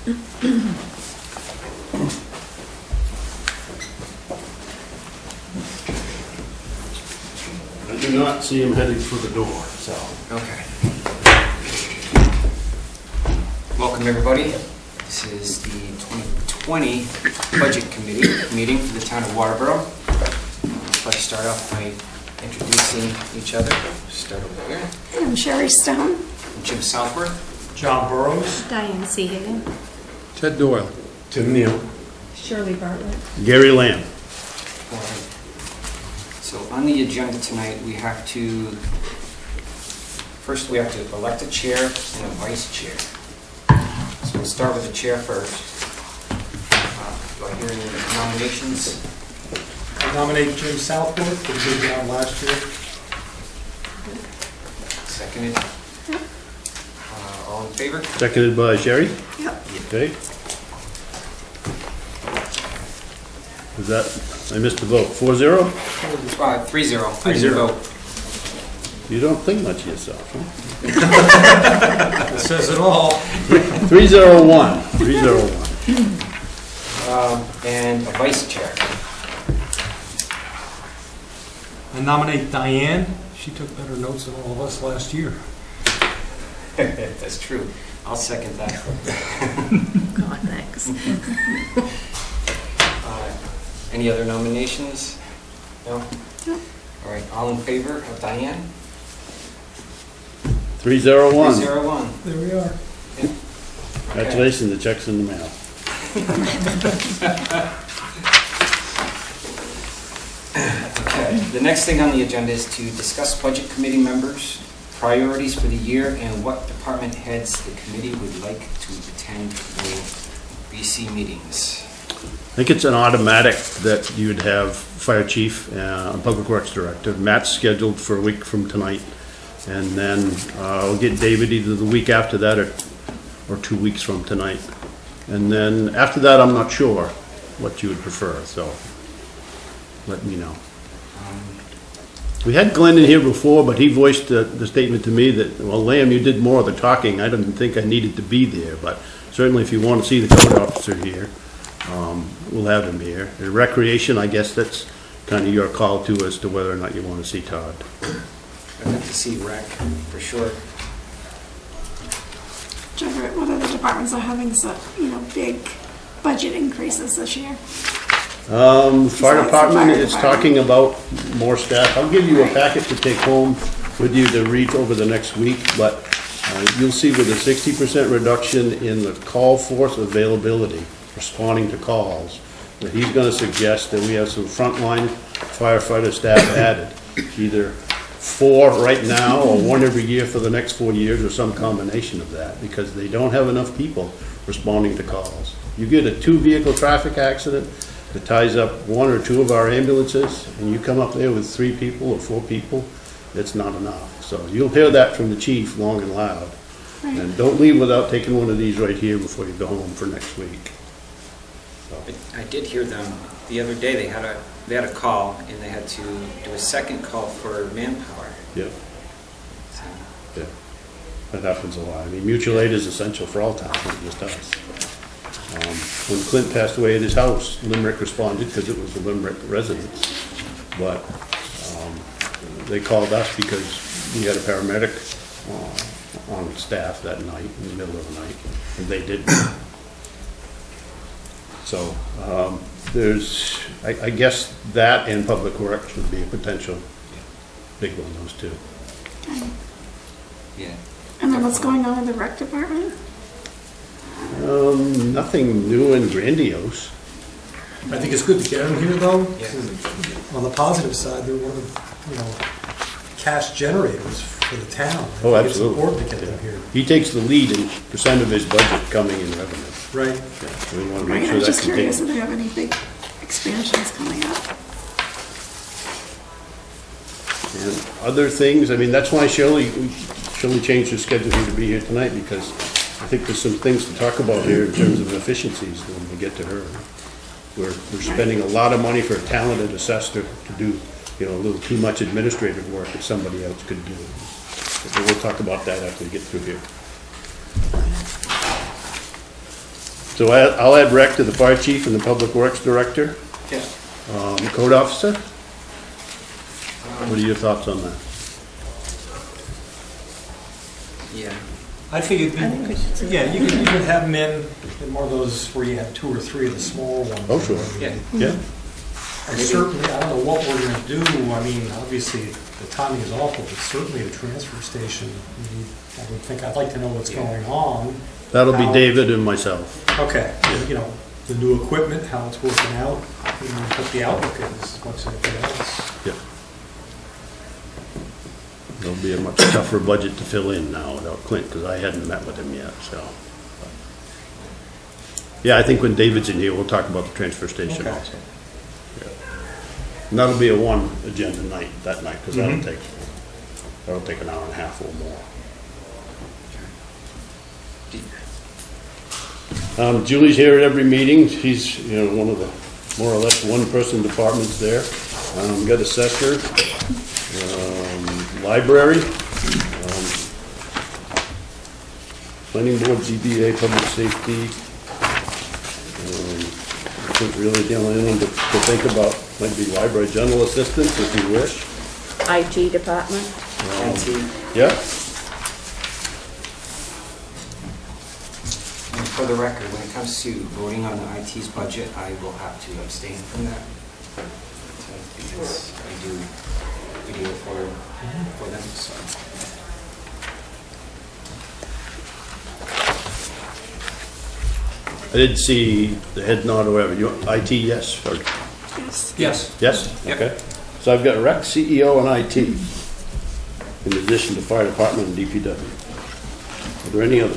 I do not see him heading for the door, so. Okay. Welcome, everybody. This is the 2020 Budget Committee meeting for the town of Waterboro. Let's start off by introducing each other. Start over here. I'm Sherry Stone. Jim Southworth. John Burrows. Diane Seahagen. Ted Doyle. Tim Neal. Shirley Bartlett. Gary Lamb. All right. So on the agenda tonight, we have to, first we have to elect a chair and a vice chair. So we'll start with the chair first. Do I hear any nominations? I nominate Jim Southworth, who did that last year. Seconded. All in favor? Seconded by Sherry. Yep. Okay. Was that, I missed the vote, 4-0? 3-0. I didn't vote. You don't think much of yourself, huh? That says it all. 3-0-1. 3-0-1. And a vice chair. I nominate Diane. She took better notes than all of us last year. That's true. I'll second that. God, thanks. Any other nominations? No? No. All right, all in favor of Diane? 3-0-1. 3-0-1. There we are. Congratulations, the check's in the mail. Okay, the next thing on the agenda is to discuss budget committee members, priorities for the year, and what department heads the committee would like to attend the BC meetings. I think it's an automatic that you'd have fire chief and public works director. Matt's scheduled for a week from tonight. And then I'll get David either the week after that or 2 weeks from tonight. And then after that, I'm not sure what you would prefer, so let me know. We had Glenn in here before, but he voiced the statement to me that, well, Lamb, you did more of the talking. I didn't think I needed to be there, but certainly if you want to see the code officer here, we'll have him here. The recreation, I guess that's kind of your call too as to whether or not you want to see Todd. I'd like to see rec, for sure. Trevor, what other departments are having some, big budget increases this year? Fire department is talking about more staff. I'll give you a packet to take home with you to read over the next week, but you'll see with a 60% reduction in the call force availability, responding to calls, that he's going to suggest that we have some frontline firefighter staff added, either 4 right now or 1 every year for the next 4 years or some combination of that, because they don't have enough people responding to calls. You get a 2-vehicle traffic accident that ties up 1 or 2 of our ambulances, and you come up there with 3 people or 4 people, it's not enough. So you'll hear that from the chief long and loud. Right. And don't leave without taking one of these right here before you go home for next week. I did hear them the other day. They had a call, and they had to do a second call for manpower. Yeah, So, yeah. That happens a lot. I mean, mutual aid is essential for all towns, not just us. When Clint passed away at his house, Limerick responded because it was the Limerick residents. But they called us because we had a paramedic on staff that night, in the middle of the night, and they didn't. So there's, I guess that and public works would be a potential big one, those two. yeah. And then what's going on in the rec department? Nothing new and grandiose. I think it's good to get them here, though. Yeah. On the positive side, they're one of the, cash generators for the town. Oh, I think absolutely. It's important to get them here. He takes the lead in % of his budget coming in revenue. Right. So we want to make Right, sure I'm that just curious if continues. they have any big expansions coming up. And other things, I mean, that's why Shirley changed her schedule here to be here tonight, because I think there's some things to talk about here in terms of efficiencies when we get to her. We're spending a lot of money for a talented assessor to do, a little too much administrative work that somebody else could do. But we'll talk about that after we get through here. So I'll add rec to the fire chief and the public works director, Yeah. code officer. What are your thoughts on that? Yeah. I think it'd be, yeah, you could have them in more of those where you have 2 or 3 of the small ones. Oh, sure. Yeah. Yeah? And certainly, I don't know what we're gonna do, I mean, obviously, the timing is awful, but certainly the transfer station, I would think, I'd like to know what's Yeah. going on. That'll be How- David and myself. Okay, you know, the new equipment, how it's working out, you know, what the outlook is, what's anything else. Yeah. There'll be a much tougher budget to fill in now without Clint, because I hadn't met with him yet, so. Yeah, I think when David's in here, we'll talk about the transfer station Okay. also. Yeah. And that'll be a one agenda night, that night, because that'll Mhm. take an hour and a half or more. Julie's here at every meeting. She's, one of the more or less one-person departments there. Got assessor, library, planning board, ZBA, public safety. I think really the only one to think about might be library general assistance, if you wish. IT department. IT. Yeah? And for the record, when it comes to voting on the IT's budget, I will have to abstain from that. Because I do video for them, so. I didn't see the head nod or whatever. You, IT, yes? Or, Yes. Yes. yes? Yep. Okay. So I've got rec, CEO, and IT, in addition to fire department and DPW. Are there any others?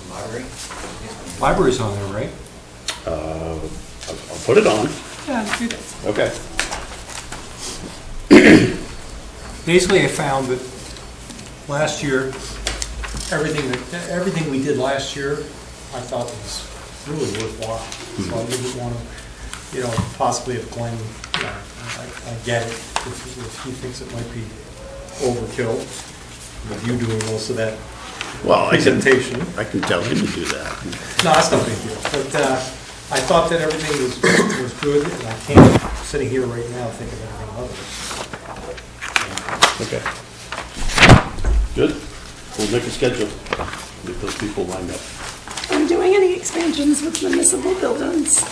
Library. Library's on there, right? I'll put it on. Yeah, Okay. basically, I found that last year, everything we did last year, I thought was really worthwhile. So I didn't want to, possibly if Glenn, I get it, if he thinks it might be overkill, with you doing most of that Well, I can presentation. tell him to do that. No, that's no big deal, but I thought that everything was good, and I can't, sitting here right now, think of anything other. Okay. Good. We'll make a schedule. Get those people lined up. Are we doing any expansions with municipal buildings?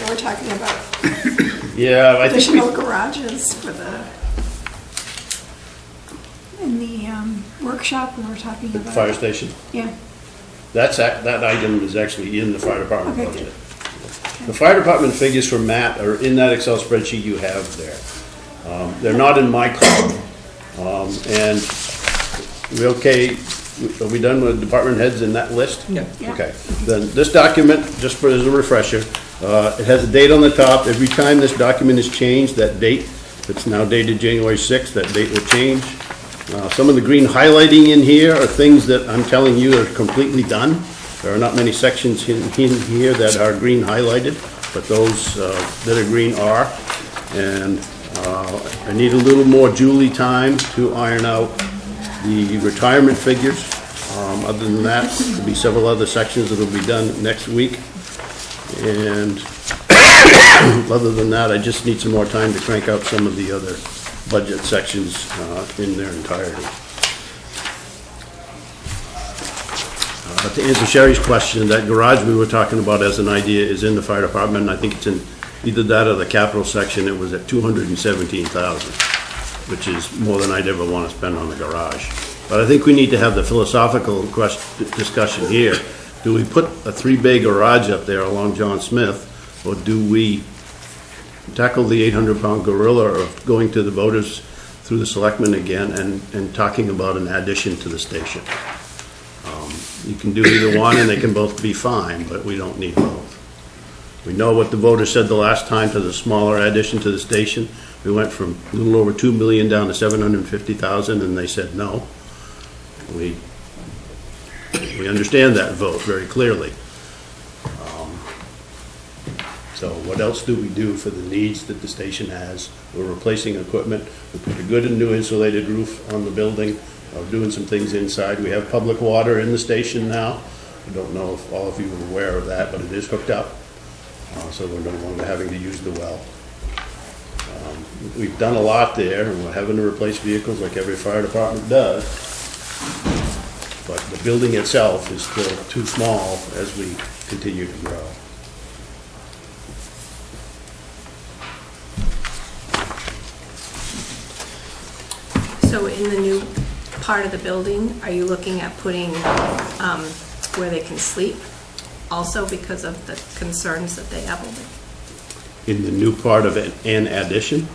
We're talking about Yeah, I think additional garages for in the workshop, we were talking the about. fire station. Yeah, That item is actually in the fire department Okay, budget. good. The fire department figures for Matt are in that Excel spreadsheet you have there. They're not in my column. And we okay, are we done with department heads in that list? Yeah. yeah. Okay, then this document, just for as a refresher, it has a date on the top. Every time this document is changed, that date, it's now dated January 6th, that date will change. Some of the green highlighting in here are things that I'm telling you are completely done. There are not many sections in here that are green highlighted, but those that are green are. And I need a little more Julie time to iron out the retirement figures. Other than that, there'll be several other sections that'll be done next week. And other than that, I just need some more time to crank out some of the other budget sections in their entirety. To answer Sherry's question, that garage we were talking about as an idea is in the fire department. I think it's in either that or the capital section. It was at $217,000, which is more than I'd ever want to spend on the garage. But I think we need to have the philosophical discussion here. Do we put a 3-bay garage up there along John Smith, or do we tackle the 800-pound gorilla of going to the voters through the selectmen again and talking about an addition to the station? You can do either one, and they can both be fine, but we don't need both. We know what the voters said the last time to the smaller addition to the station. We went from a little over $2 million down to $750,000, and they said no. We understand that vote very clearly. So what else do we do for the needs that the station has? We're replacing equipment. We put a good and new insulated roof on the building. of doing some things inside. We have public water in the station now. I don't know if all of you are aware of that, but it is hooked up. So we're no longer having to use the well. We've done a lot there, and we're having to replace vehicles like every fire department does. But the building itself is still too small as we continue to grow. So in the new part of the building, are you looking at putting where they can sleep also because of the concerns that they have over it? In the new part of an addition,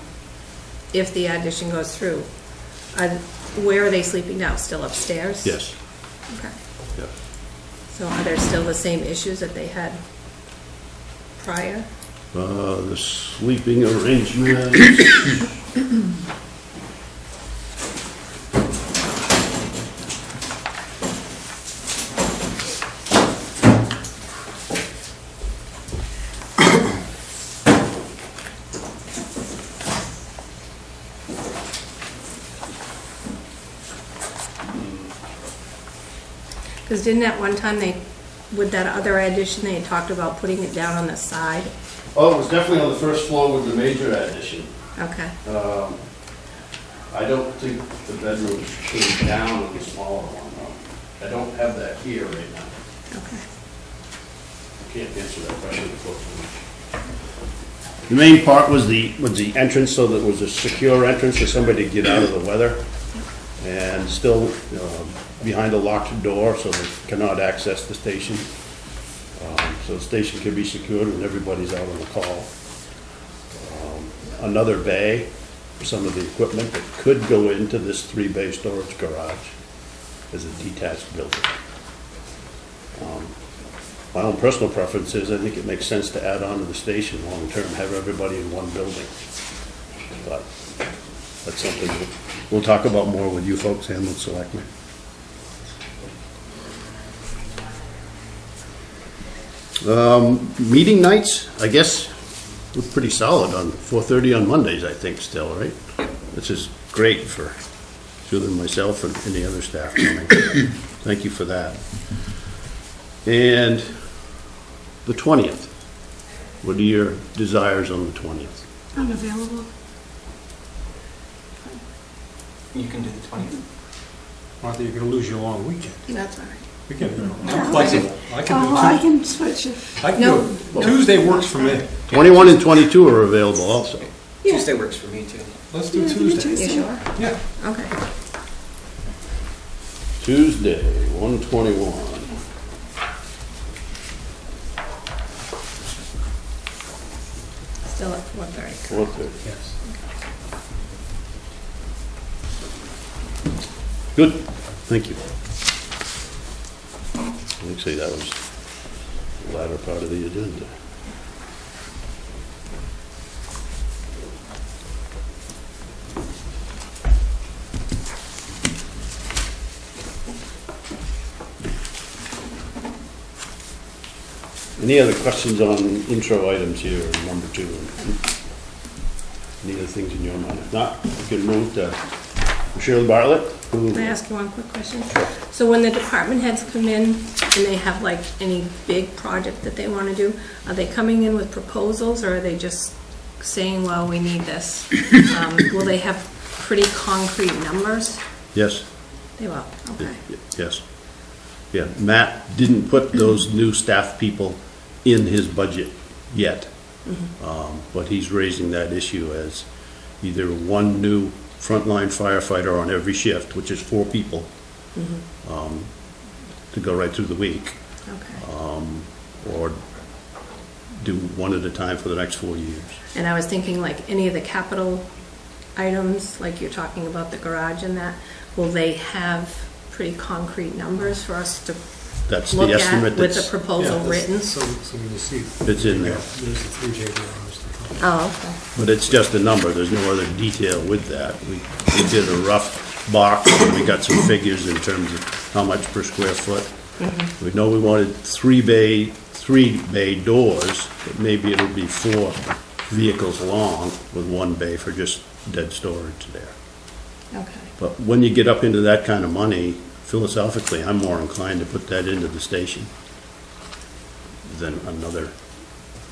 If the addition goes through, where are they sleeping now? Still upstairs? yes. Okay. Yep. So are there still the same issues that they had prior? The sleeping arrangements. Because didn't at one time with that other addition, they had talked about putting it down on the side? Oh, it was definitely on the first floor with the major addition. Okay. I don't think the bedrooms came down on the smaller one, though. I don't have that here right now. Okay. I can't answer that question unfortunately. The main part was the entrance, so that it was a secure entrance for somebody to get out of the weather. And still behind a locked door, so they cannot access the station. So the station can be secured when everybody's out on the call. Another bay for some of the equipment that could go into this 3-bay storage garage as a detached building. My own personal preference is I think it makes sense to add on to the station long-term, have everybody in one building. But that's something we'll talk about more with you folks, Hamlin Selectmen. Meeting nights, I guess, we're pretty solid on 4:30 on Mondays, I think, still, right? This is great for Julie and myself and any other staff coming. Thank you for that. And the 20th, what are your desires on the 20th? Unavailable. You can do the 20th. Martha, you're gonna lose your long weekend. That's all right. We can, I'm flexible. I Oh, can well, I do can switch if, two. I can No. do, Tuesday works for me. 21 and 22 are available also. Tuesday works for me too. Let's do Yeah, do Tuesday. Tuesday. You sure? Yeah. Okay. Tuesday, 121. Still at 4:30. 4:30. Yes. Good, thank you. Let's see, that was the latter part of the agenda. Any other questions on intro items here, number 2? Any other things in your mind? If not, we can move to Shirley Bartlett, who... Can I ask you one quick question? So when the department heads come in and they have like any big project that they want to do, are they coming in with proposals or are they just saying, well, we need this? Will they have pretty concrete numbers? Yes. They will, okay. Yes. Yeah, Matt didn't put those new staff people in his budget yet. But he's raising that issue as either one new frontline firefighter on every shift, which is 4 people, to go right through the week, Okay. or do one at a time for the next 4 years. And I was thinking like any of the capital items, like you're talking about the garage and that, will they have pretty concrete numbers for us to That's the look at estimate with the that's, proposal Yeah, written? So when you see. it's in there. There's the 3 JDRs. Oh, okay. But it's just a number, there's no other detail with that. We did a rough box, and we got some figures in terms of how much per square foot. We know we wanted 3-bay doors, but maybe it'll be 4 vehicles long with 1 bay for just dead storage there. Okay. But when you get up into that kind of money, philosophically, I'm more inclined to put that into the station than another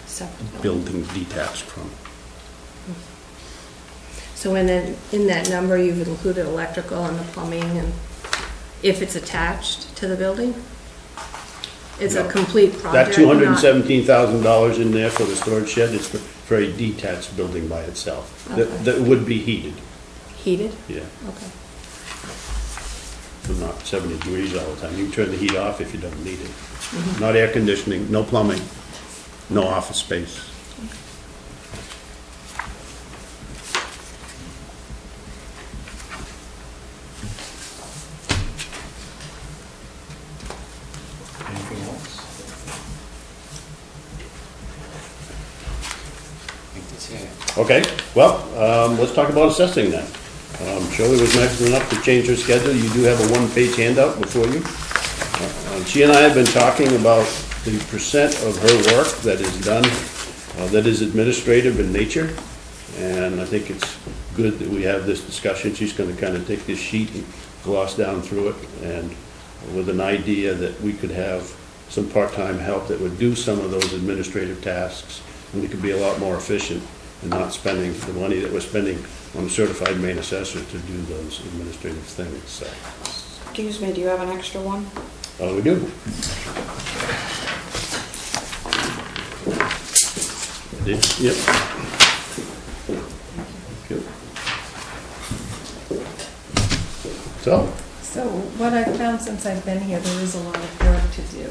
Separate building detached from. So in that number, you've included electrical and the plumbing, and if it's attached to the building? It's a No. complete project? That $217,000 in there for the storage shed is for a detached building by itself. Okay. That would be heated, not Heated? yeah. Okay. But not 70 degrees all the time. You can turn the heat off if you don't need it. Not air conditioning, no plumbing, no office space. Anything else? I think that's it. Okay, well, let's talk about assessing then. Shirley was nice enough to change her schedule. You do have a one-page handout before you. She and I have been talking about the percent of her work that is done, that is administrative in nature. And I think it's good that we have this discussion. She's going to kind of take this sheet and gloss down through it, and with an idea that we could have some part-time help that would do some of those administrative tasks, and we could be a lot more efficient and not spending the money that we're spending on a certified main assessor to do those administrative things. So, Excuse me, do you have an extra one? we do. Yep. Good. So what I've found since I've been here, there is a lot of work to do.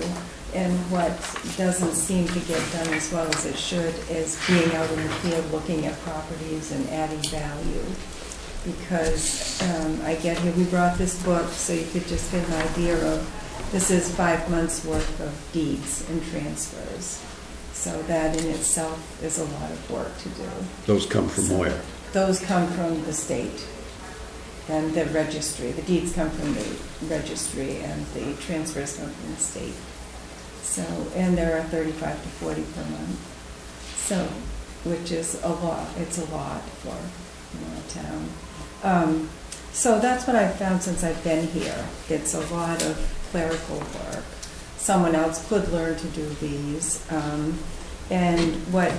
And what doesn't seem to get done as well as it should is being out in the field, looking at properties and adding value. Because I get here, we brought this book so you could just get an idea of, this is 5 months worth of deeds and transfers. So that in itself is a lot of work to do. Those come from where? Those come from the state and the registry. The deeds come from the registry and the transfers come from the state. So, and there are 35 to 40 per month. So, which is a lot. It's a lot for a town. So that's what I've found since I've been here. It's a lot of clerical work. Someone else could learn to do these. And what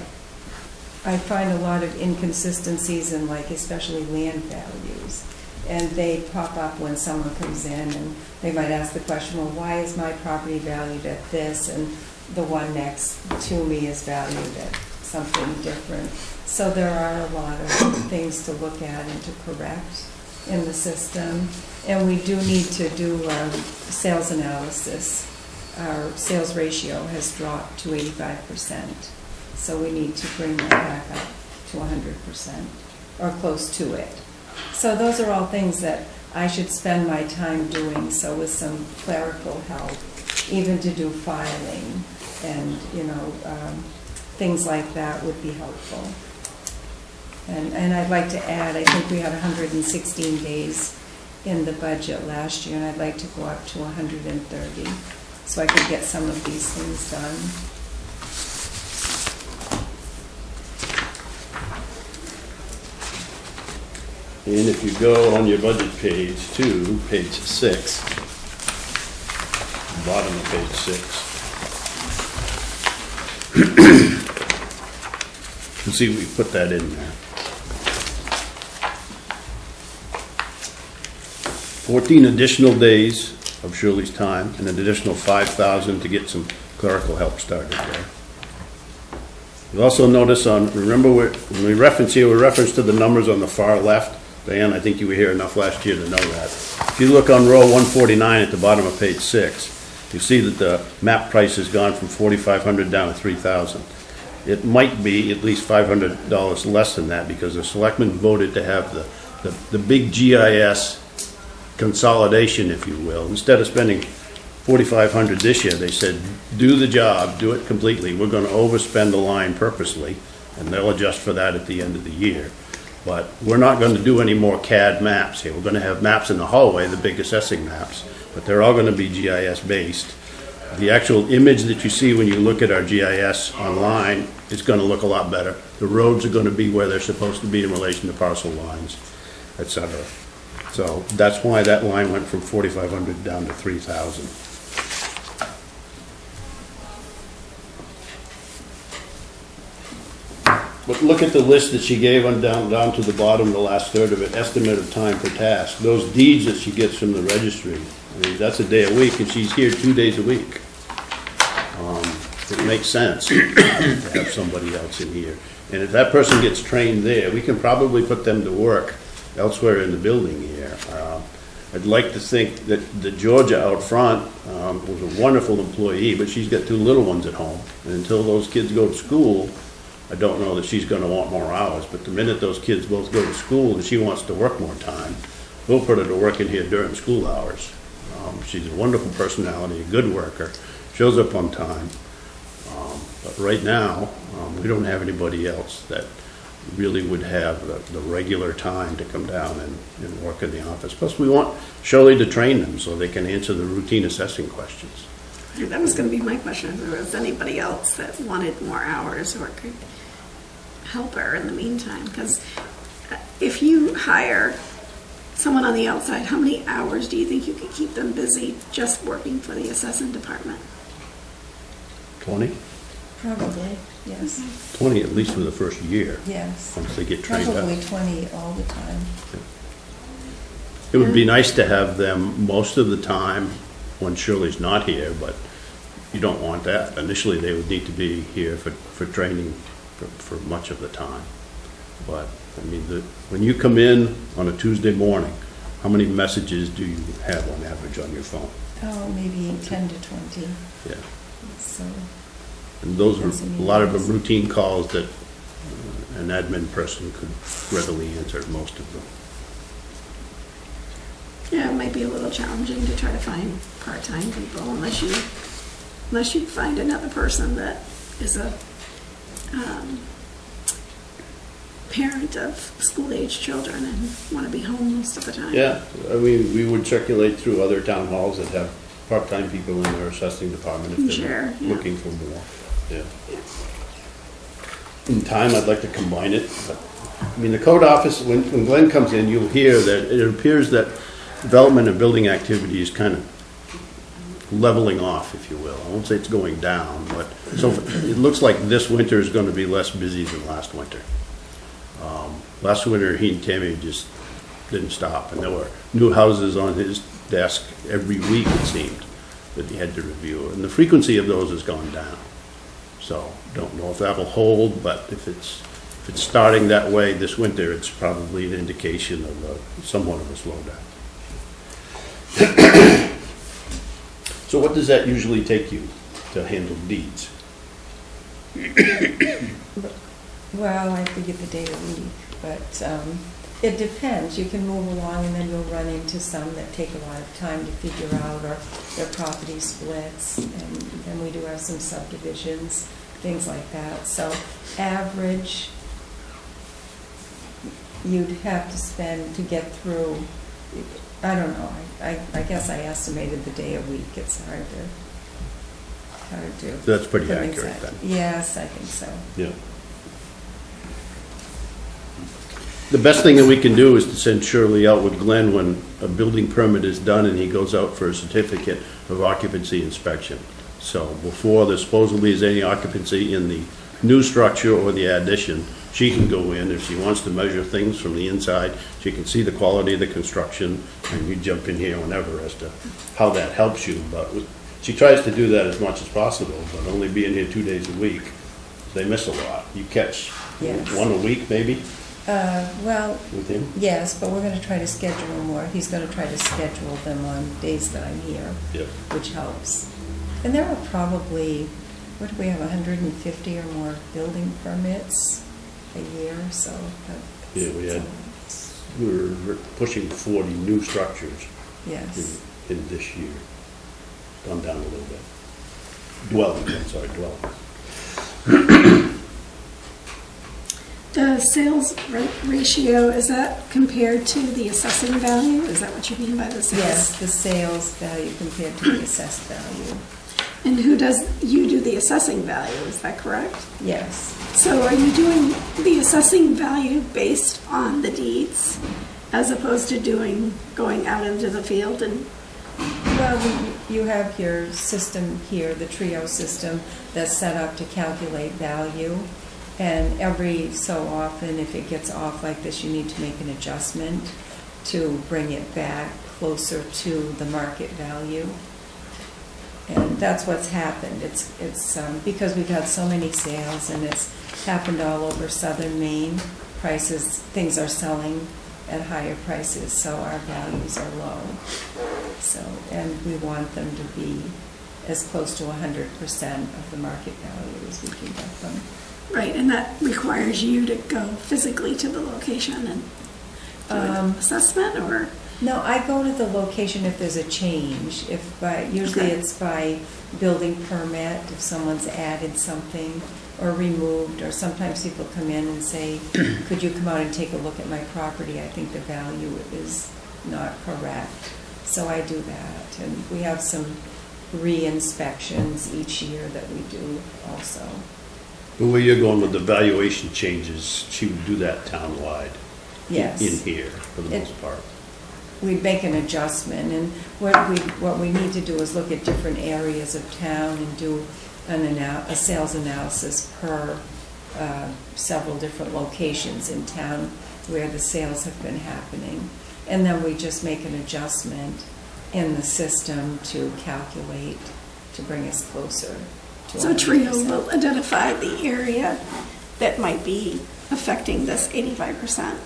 I find a lot of inconsistencies in, like, especially land values. And they pop up when someone comes in and they might ask the question, well, why is my property valued at this and the one next to me is valued at something different? So there are a lot of things to look at and to correct in the system. And we do need to do sales analysis. Our sales ratio has dropped to 85%. So we need to bring that back up to 100% or close to it. So those are all things that I should spend my time doing, so with some clerical help, even to do filing and, things like that would be helpful. And I'd like to add, I think we had 116 days in the budget last year, and I'd like to go up to 130, so I could get some of these things done. And if you go on your budget page to page 6, bottom of page 6, you see we put that in there. 14 additional days of Shirley's time and an additional $5,000 to get some clerical help started there. You'll also notice remember when we reference here, we reference to the numbers on the far left. Diane, I think you were here enough last year to know that. If you look on row 149 at the bottom of page 6, you see that the map price has gone from $4,500 down to $3,000. It might be at least $500 less than that because the selectmen voted to have the big GIS consolidation, if you will. Instead of spending $4,500 this year, they said, do the job, do it completely. We're going to overspend the line purposely, and they'll adjust for that at the end of the year. But we're not going to do any more CAD maps here. We're going to have maps in the hallway, the big assessing maps, but they're all going to be GIS based. The actual image that you see when you look at our GIS online is going to look a lot better. The roads are going to be where they're supposed to be in relation to parcel lines, etc. So that's why that line went from 4,500 down to 3,000. But look at the list that she gave on down to the bottom, the last third of it, estimate of time per task. Those deeds that she gets from the registry, I mean, that's a day a week, and she's here 2 days a week. It makes sense to have somebody else in here. And if that person gets trained there, we can probably put them to work elsewhere in the building here. I'd like to think that the Georgia out front was a wonderful employee, but she's got 2 little ones at home. And until those kids go to school, I don't know that she's gonna want more hours, but the minute those kids both go to school and she wants to work more time, we'll put her to work in here during school hours. She's a wonderful personality, a good worker, shows up on time. But right now, we don't have anybody else that really would have the regular time to come down and work in the office. Plus, we want Shirley to train them so they can answer the routine assessing questions. That was gonna be my question, if there was anybody else that wanted more hours or could help her in the meantime, because if you hire someone on the outside, how many hours do you think you could keep them busy just working for the assessing department? 20? Probably, yes, 20 at least for the first year, yes. once they get trained up. Probably 20 all the time. It would be nice to have them most of the time when Shirley's not here, but you don't want that. Initially, they would need to be here for training for much of the time. But, I mean, when you come in on a Tuesday morning, how many messages do you have on average on your phone? Oh, maybe 10 to 20, Yeah. so, And those are, a lot of them routine calls that an admin person could readily answer, most of them. Yeah, it might be a little challenging to try to find part-time people unless you find another person that is a parent of school-age children and want to be home most of the time. Yeah, I mean, we would circulate through other town halls that have part-time people in their assessing department if Sure, they're yeah. looking for more. Yeah. In time, I'd like to combine it, but, I mean, the code office, when Glenn comes in, you'll hear that it appears that development and building activity is kind of leveling off, if you will. I won't say it's going down, but, so it looks like this winter is gonna be less busy than last winter. Last winter, he and Tammy just didn't stop, and there were new houses on his desk every week, it seemed, that he had to review, and the frequency of those has gone down. So, don't know if that'll hold, but if it's starting that way this winter, it's probably an indication of somewhat of a slowdown. So what does that usually take you to handle deeds? well, I forget the day of the week, but it depends. You can move along and then you'll run into some that take a lot of time to figure out, or their property splits, and then we do have some subdivisions, things like that. So average, you'd have to spend to get through, I don't know, I guess I estimated the day a week. It's hard to. That's pretty put accurate exact- then. Yes, I think so. Yeah. The best thing that we can do is to send Shirley out with Glenn when a building permit is done and he goes out for a certificate of occupancy inspection. So before there supposedly is any occupancy in the new structure or the addition, she can go in if she wants to measure things from the inside. She can see the quality of the construction, and you jump in here whenever as to how that helps you. But she tries to do that as much as possible, but only being here 2 days a week, they miss a lot. You catch Yes. one a week maybe Well, with him? yes, but we're going to try to schedule more. He's going to try to schedule them on days that I'm here, Yep. which helps. And there are probably, what do we have, 150 or more building permits a year, so. Yeah, we're pushing 40 new structures Yes. in this year. Gone down a little bit. Dwellings, I'm sorry, dwellings. The sales ratio, is that compared to the assessing value? Is that what you mean by the sales? Yes, the sales value compared to the assessed value. And who does, you do the assessing value, is that correct? Yes. So are you doing the assessing value based on the deeds? as opposed to going out into the field and, Well, you have your system here, the Trio system, that's set up to calculate value. And every so often, if it gets off like this, you need to make an adjustment to bring it back closer to the market value. And that's what's happened. It's because we've had so many sales and it's happened all over southern Maine. Things are selling at higher prices, so our values are low. So, and we want them to be as close to 100% of the market value as we can get them. right, and that requires you to go physically to the location and do an assessment, or? No, I go to the location if there's a change. Usually Okay. it's by building permit, if someone's added something or removed, or sometimes people come in and say, could you come out and take a look at my property? I think the value is not correct. So I do that. And we have some re-inspections each year that we do also. The way you're going with the valuation changes, she would do that townwide. Yes. In here, for the It- most part. We'd make an adjustment, and what we need to do is look at different areas of town and do a sales analysis per several different locations in town where the sales have been happening. And then we just make an adjustment in the system to calculate, to bring us closer to 100%. So Trio will identify the area that might be affecting this 85%.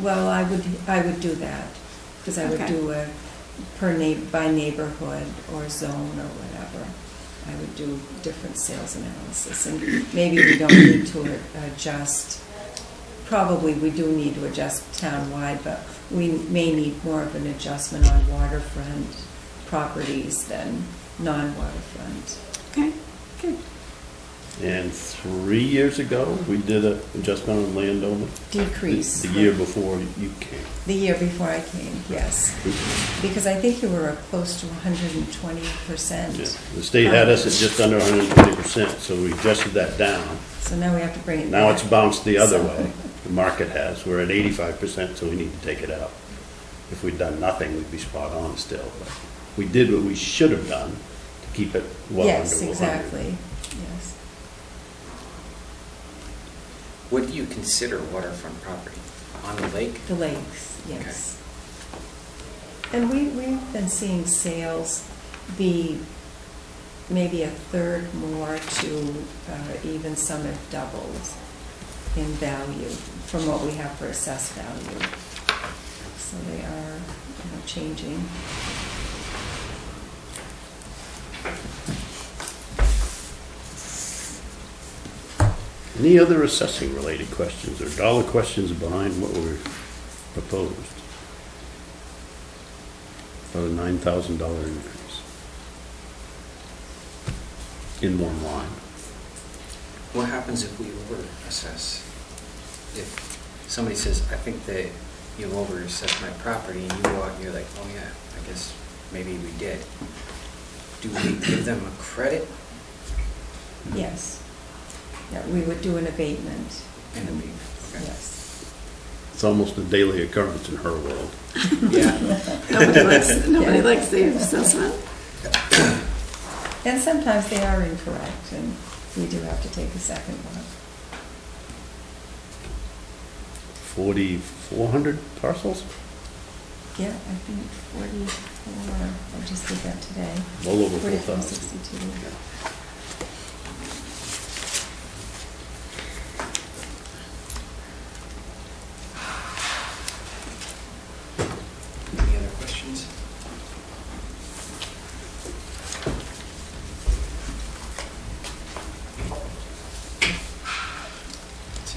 Well, I would do that, because I would Okay. do a by neighborhood or zone or whatever. I would do different sales analysis, and maybe we don't need to adjust. Probably we do need to adjust townwide, but we may need more of an adjustment on waterfront properties than non-waterfront. Okay, good. And 3 years ago, we did an adjustment on Landover. Decrease. The year before you came. The year before I came, yes. Because I think you were close to 120%. Yeah. The state had us at just under 120%, so we adjusted that down. So now we have to bring it Now back. it's bounced the other So- way. The market has. We're at 85%, so we need to take it out. If we'd done nothing, we'd be spot on still. But we did what we should have done to keep it well under 100. Yes, exactly, yes. What do you consider waterfront property? On the lake? The lakes, yes. And we've been seeing sales be maybe a third more to even some have doubled in value from what we have for assessed value. So they are, changing. Any other assessing related questions or dollar questions behind what were proposed? For the $9,000 increase in one line. What happens if we over-assess? If somebody says, I think that you over-assessed my property, and you go out and you're like, oh yeah, I guess maybe we did. Do we give them a credit? Yes. Yeah, we would do an abatement. And okay. Yes. It's almost a daily occurrence in her world. Yeah. Nobody likes the assessment. And sometimes they are incorrect, and we do have to take a second one. 4,400 parcels? Yeah, I think 44, I just did that today. Well over 44, 4,000. 62. Any other questions?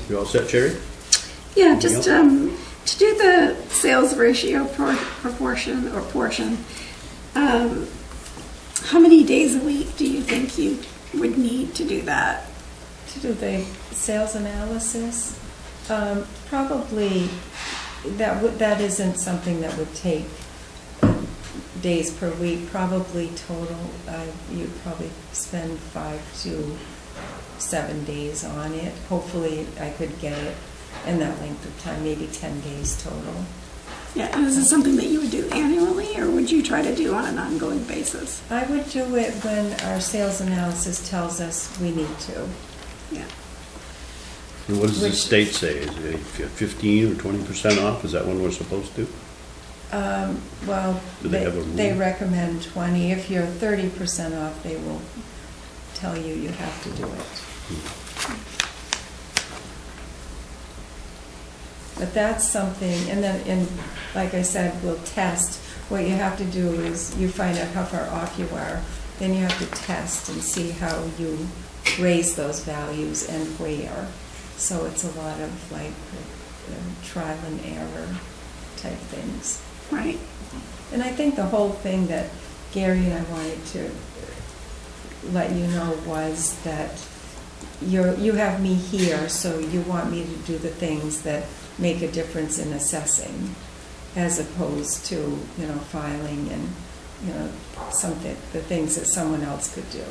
You all set, Cherry? Yeah, Anything just else? to do the sales ratio proportion or portion, how many days a week do you think you would need to do that? To do the sales analysis, probably that isn't something that would take days per week. Probably total, you'd probably spend 5 to 7 days on it. Hopefully, I could get it in that length of time, maybe 10 days total. Yeah, and is this something that you would do annually, or would you try to do on an ongoing basis? I would do it when our sales analysis tells us we need to. Yeah. And what does the Which- state say? Is it 15 or 20% off? Is that when we're supposed to? Well, Do they have a they rule? recommend 20. If you're 30% off, they will tell you you have to do it. But that's something, and then, like I said, we'll test. What you have to do is you find out how far off you are, then you have to test and see how you raise those values and where. So it's a lot of like trial and error type things. Right. And I think the whole thing that Gary and I wanted to let you know was that you have me here, so you want me to do the things that make a difference in assessing, as opposed to, filing and, something, the things that someone else could do.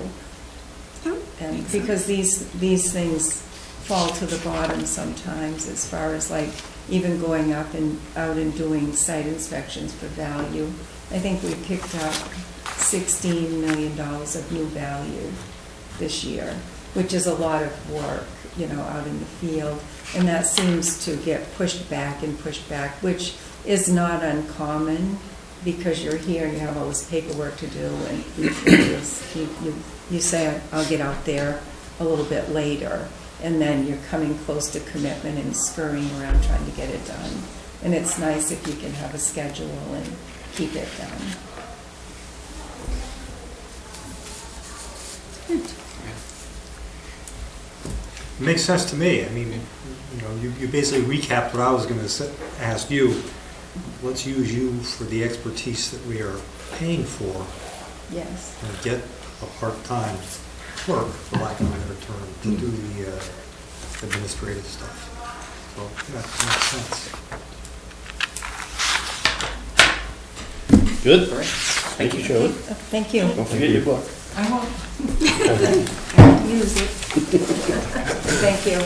Oh, And makes because sense. these things fall to the bottom sometimes, as far as like even going up and out and doing site inspections for value. I think we picked up $16 million of new value this year, which is a lot of work, out in the field. And that seems to get pushed back, which is not uncommon, because you're here and you have all this paperwork to do, and you say, I'll get out there a little bit later, and then you're coming close to commitment and scurrying around trying to get it done. And it's nice if you can have a schedule and keep it done. Makes sense to me. I mean, you basically recapped what I was going to ask you. Let's use you for the expertise that we are paying for Yes. and get a part-time clerk, for lack of a better term, to do the administrative stuff. So, yeah, it makes sense. Good? All right. Thank you, Shirley. Thank you. Don't forget your book. I won't. Use it. Thank you.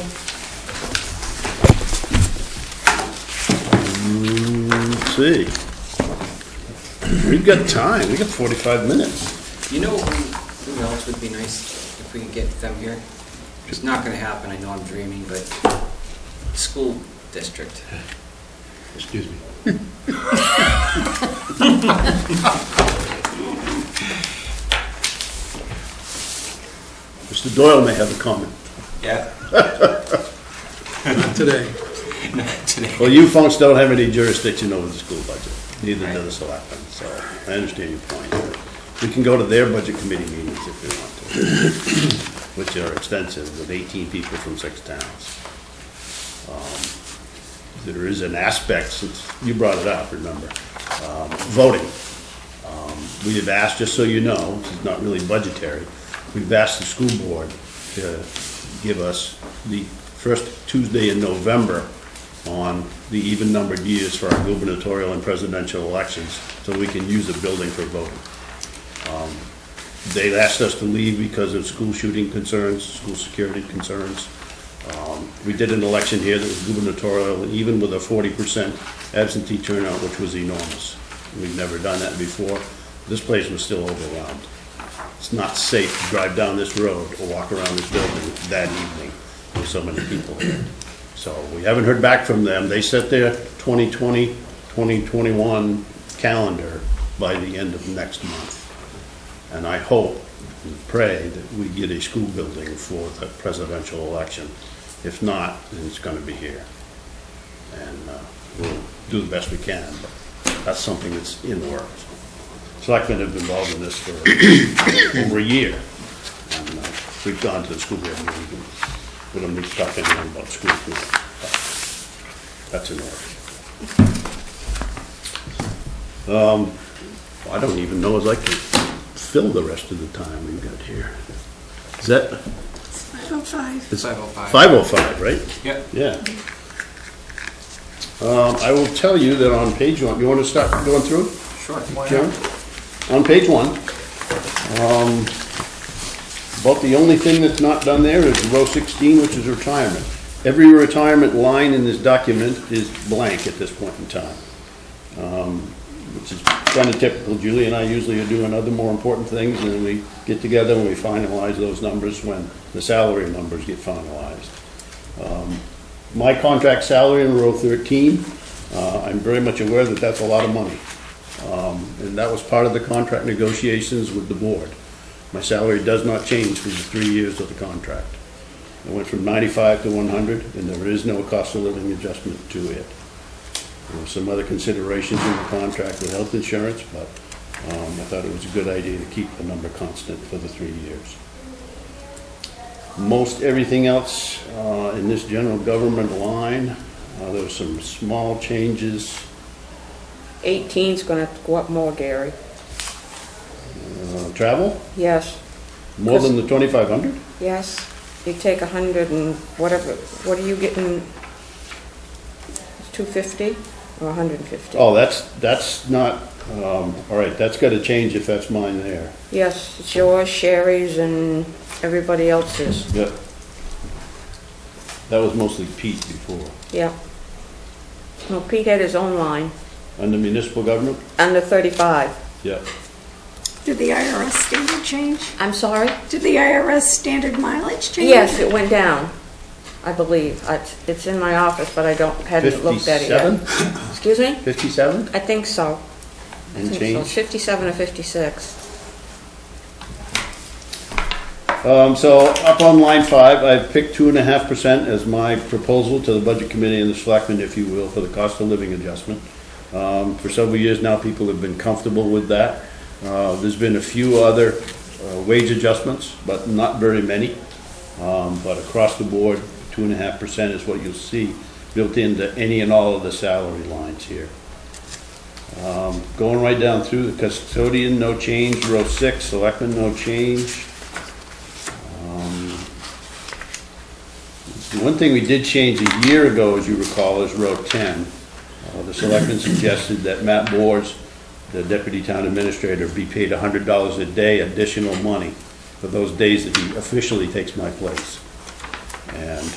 Let's see. We've got time. We got 45 minutes. You know who else would be nice if we could get them here? It's not going to happen, I know I'm dreaming, but school district. Excuse me. Mr. Doyle may have a comment. Yeah. Today. Today. Well, you folks don't have any jurisdiction over the school budget, neither do the selectmen, so I understand your point. We can go to their budget committee meetings if we want to, which are extensive, with 18 people from 6 towns. There is an aspect, since you brought it up, remember, voting. We have asked, just so you know, this is not really budgetary, we've asked the school board to give us the first Tuesday in November on the even-numbered years for our gubernatorial and presidential elections, so we can use the building for voting. They've asked us to leave because of school shooting concerns, school security concerns. We did an election here that was gubernatorial, and even with a 40% absentee turnout, which was enormous. We've never done that before. This place was still overwhelmed. It's not safe to drive down this road or walk around this building that evening with so many people here. So we haven't heard back from them. They set their 2020, 2021 calendar by the end of next month. And I hope and pray that we get a school building for the presidential election. If not, then it's going to be here. And we'll do the best we can, but that's something that's in the works. Selectmen have been involved in this for over a year. And we've gone to the school board meeting with them to talk to them about school food. That's in order. I don't even know as I can fill the rest of the time we've got here. Is that? It's 5:05. It's 5:05. 5:05, right? Yep. Yeah. I will tell you that on page 1, you want to start going through, Sure. Jim? On page 1, about the only thing that's not done there is row 16, which is retirement. Every retirement line in this document is blank at this point in time. which is kind of typical. Julie and I usually are doing other more important things, and then we get together and we finalize those numbers when the salary numbers get finalized. My contract salary in row 13, I'm very much aware that that's a lot of money. And that was part of the contract negotiations with the board. My salary does not change for the 3 years of the contract. It went from 95 to 100, and there is no cost of living adjustment to it. There were some other considerations in the contract with health insurance, but I thought it was a good idea to keep the number constant for the 3 years. Most everything else in this general government line, there were some small changes. 18's gonna go up more, Gary. Travel, Yes, more than the 2,500? yes. You take 100 and whatever, what are you getting? 250 or 150? Oh, that's not, all right, that's got to change if that's mine there. Yes, it's yours, Sherry's, and everybody else's. Yep. That was mostly Pete before. Yeah. Well, Pete had his own line, Under municipal government? under 35. Yep. Did the IRS standard change? I'm sorry? Did the IRS standard mileage change? Yes, it went down, I believe. It's in my office, but I hadn't looked at it yet. 57? Excuse me? 57 I think so. I and think so. change? 57 or 56. So up on line 5, I've picked 2.5% as my proposal to the budget committee and the selectmen, if you will, for the cost of living adjustment. For several years now, people have been comfortable with that. There's been a few other wage adjustments, but not very many. But across the board, 2.5% is what you'll see built into any and all of the salary lines here. Going right down through, the custodian, no change. Row 6, selectmen, no change. The one thing we did change a year ago, as you recall, is row 10. The selectmen suggested that Matt Boers, the deputy town administrator, be paid $100 a day additional money for those days that he officially takes my place. And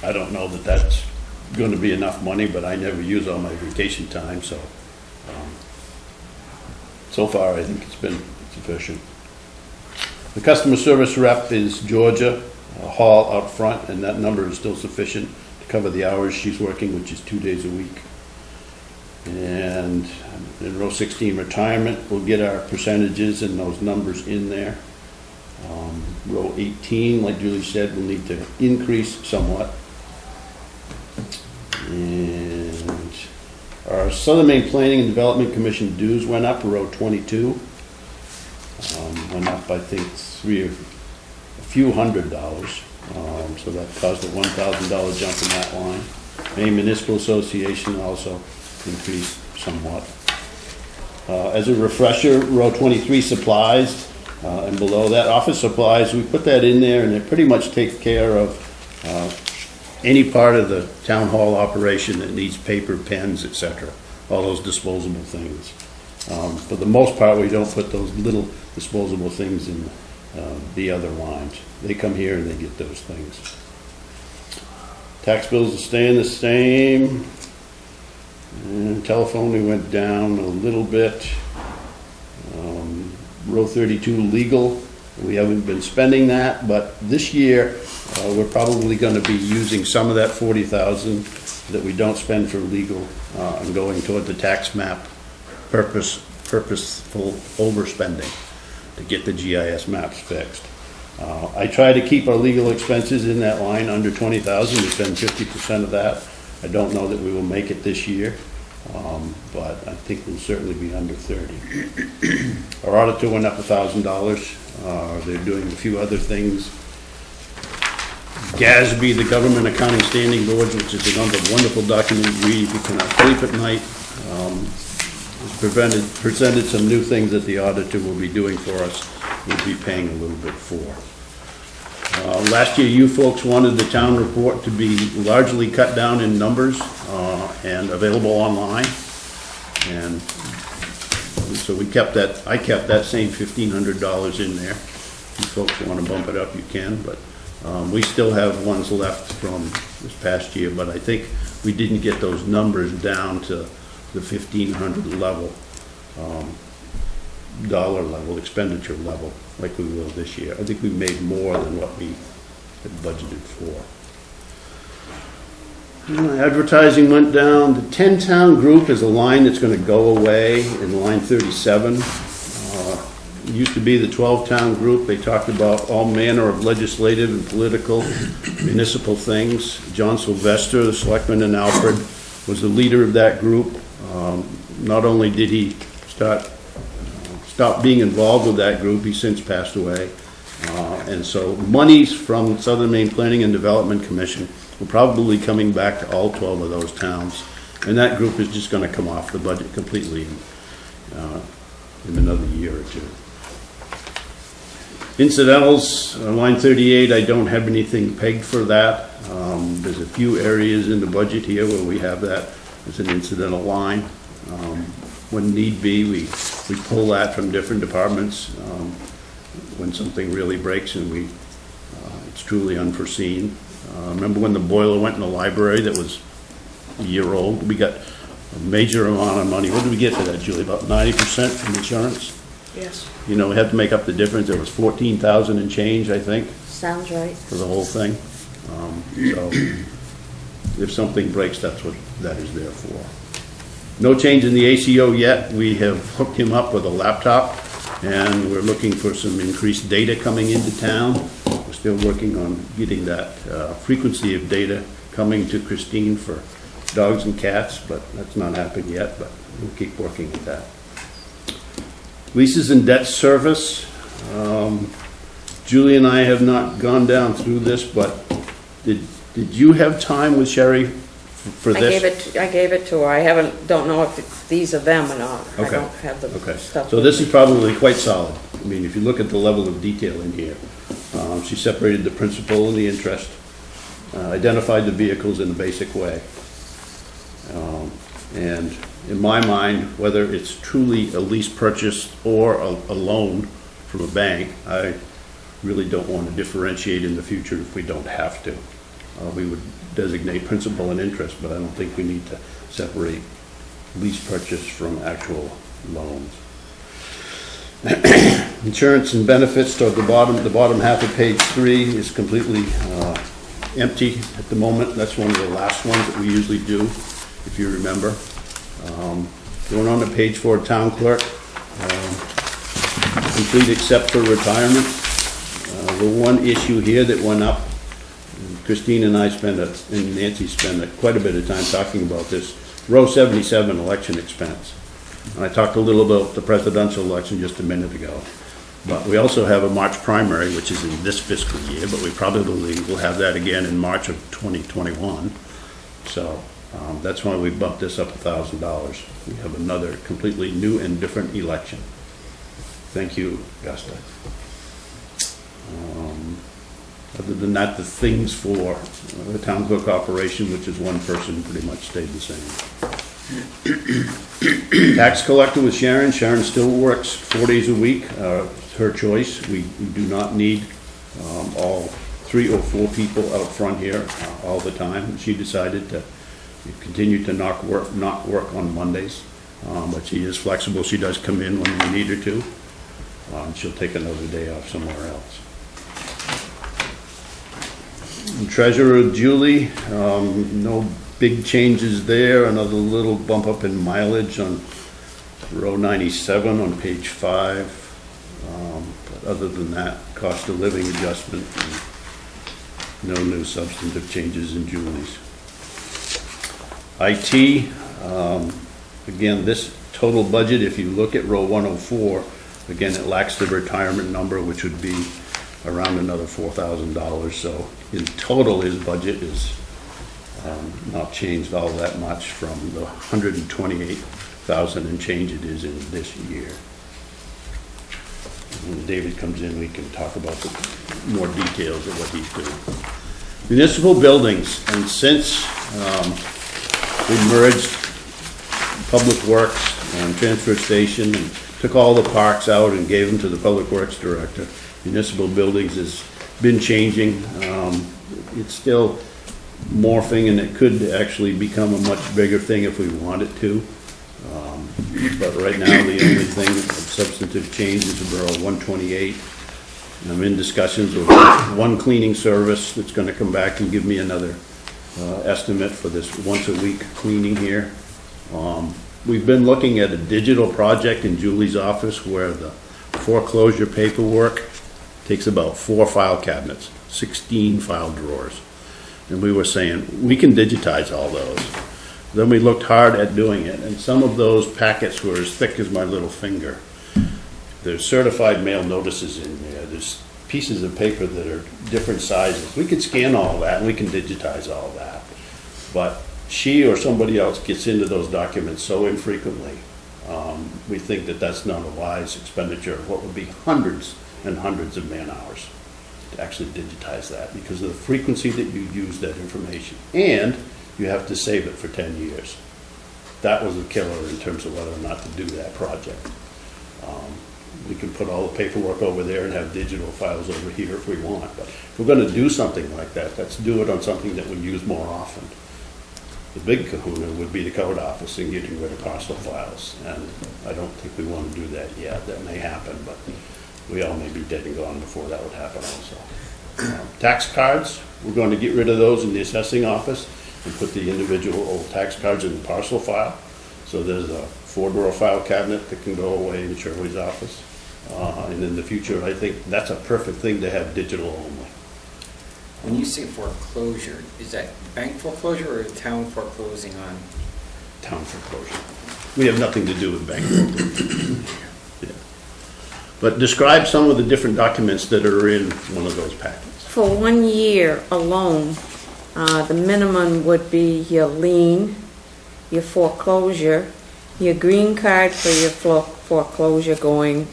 I don't know that that's going to be enough money, but I never use all my vacation time, so so far I think it's been sufficient. The customer service rep is Georgia Hall out front, and that number is still sufficient to cover the hours she's working, which is 2 days a week. And in row 16, retirement, we'll get our percentages and those numbers in there. Row 18, like Julie said, will need to increase somewhat. And our Southern Maine Planning and Development Commission dues went up, row 22. Went up, I think, a few $100s. So that caused a $1,000 jump in that line. Maine Municipal Association also increased somewhat. As a refresher, row 23, supplies, and below that, office supplies, we put that in there, and it pretty much takes care of any part of the town hall operation that needs paper, pens, etc., all those disposable things. For the most part, we don't put those little disposable things in the other lines. They come here and they get those things. Tax bills are staying the same. And telephone, we went down a little bit. Row 32, legal, we haven't been spending that, but this year we're probably going to be using some of that $40,000 that we don't spend for legal and going toward the tax map purposeful overspending to get the GIS maps fixed. I try to keep our legal expenses in that line under $20,000. We spend 50% of that. I don't know that we will make it this year, but I think we'll certainly be under 30. Our auditor went up $1,000. They're doing a few other things. GASB, the Government Accounting Standing Boards, which is another wonderful document to read if you cannot sleep at night, has presented some new things that the auditor will be doing for us. We'll be paying a little bit for. Last year, you folks wanted the town report to be largely cut down in numbers and available online. And so we kept that, I kept that same $1,500 in there. If you folks want to bump it up, you can, but we still have ones left from this past year, but I think we didn't get those numbers down to the 1,500 level, dollar level, expenditure level, like we will this year. I think we made more than what we had budgeted for. Advertising went down. The 10-town group is a line that's going to go away in line 37. It used to be the 12-town group. They talked about all manner of legislative and political municipal things. John Sylvester, the selectman in Alfred, was the leader of that group. Not only did he stop being involved with that group, he since passed away. And so monies from Southern Maine Planning and Development Commission will probably coming back to all 12 of those towns. And that group is just going to come off the budget completely in another year or two. Incidentals, line 38, I don't have anything pegged for that. There's a few areas in the budget here where we have that as an incidental line. When need be, we pull that from different departments when something really breaks and it's truly unforeseen. Remember when the boiler went in the library that was a year old? We got a major amount of money. What did we get for that, Julie? About 90% from insurance? Yes. You know, we had to make up the difference. It was 14,000 and change, I think, Sounds right. for the whole thing. So if something breaks, that's what that is there for. No change in the ACO yet. We have hooked him up with a laptop, and we're looking for some increased data coming into town. We're still working on getting that frequency of data coming to Christine for dogs and cats, but that's not happened yet, but we'll keep working at that. Leases and debt service. Julie and I have not gone down through this, but did you have time with Sherry for this? I gave it to her. I don't know if these are them or not. I Okay. don't have the Okay, stuff. so this is probably quite solid. I mean, if you look at the level of detail in here, she separated the principal and the interest, identified the vehicles in a basic way. And in my mind, whether it's truly a lease purchase or a loan from a bank, I really don't want to differentiate in the future if we don't have to. We would designate principal and interest, but I don't think we need to separate lease purchase from actual loans. Insurance and benefits toward the bottom half of page 3 is completely empty at the moment. That's one of the last ones that we usually do, if you remember. Going on to page 4, town clerk, complete except for retirement. The one issue here that went up, Christine and I and Nancy spent quite a bit of time talking about this, row 77 election expense. And I talked a little about the presidential election just a minute ago. But we also have a March primary, which is in this fiscal year, but we probably will have that again in March of 2021. So that's why we bumped this up $1,000. We have another completely new and different election. Thank you, Augusta. Other than that, the things for the town clerk operation, which is one person, pretty much stayed the same. Tax collector with Sharon. Sharon still works 4 days a week. It's her choice. We do not need all 3 or 4 people out front here all the time. She decided to continue to not work on Mondays, but she is flexible. She does come in when we need her to. She'll take another day off somewhere else. And Treasurer Julie, no big changes there. Another little bump up in mileage on row 97 on page 5. But other than that, cost of living adjustment, and no new substantive changes in Julie's. IT, again, this total budget, if you look at row 104, again, it lacks the retirement number, which would be around another $4,000. So in total, his budget is not changed all that much from the $128,000 and change it is in this year. When David comes in, we can talk about the more details of what he's doing. Municipal buildings, and since we merged Public Works and Transfer Station and took all the parks out and gave them to the Public Works Director, municipal buildings has been changing. It's still morphing, and it could actually become a much bigger thing if we wanted to. But right now, the only thing of substantive change is Borough 128. And I'm in discussions with one cleaning service that's gonna come back and give me another estimate for this once-a-week cleaning here. We've been looking at a digital project in Julie's office where the foreclosure paperwork takes about 4 file cabinets, 16 file drawers. And we were saying, we can digitize all those. Then we looked hard at doing it, and some of those packets were as thick as my little finger. There's certified mail notices in there. There's pieces of paper that are different sizes. We could scan all that, and we can digitize all that. But she or somebody else gets into those documents so infrequently, we think that that's not a wise expenditure of what would be hundreds and hundreds of man-hours to actually digitize that because of the frequency that you use that information. And you have to save it for 10 years. That was a killer in terms of whether or not to do that project. We can put all the paperwork over there and have digital files over here if we want. But if we're going to do something like that, let's do it on something that we use more often. The big kahuna would be the code office and getting rid of parcel files. And I don't think we want to do that yet. That may happen, but we all may be dead and gone before that would happen also. Tax cards, we're going to get rid of those in the assessing office and put the individual old tax cards in the parcel file. So there's a 4-drawer file cabinet that can go away in Shirley's office. And in the future, I think that's a perfect thing to have digital only. When you say foreclosure, is that bank foreclosure or town foreclosing on? Town foreclosure. We have nothing to do with bank foreclosure. Yeah. But describe some of the different documents that are in one of those packets. For 1 year alone, the minimum would be your lien, your foreclosure, your green card for your foreclosure going,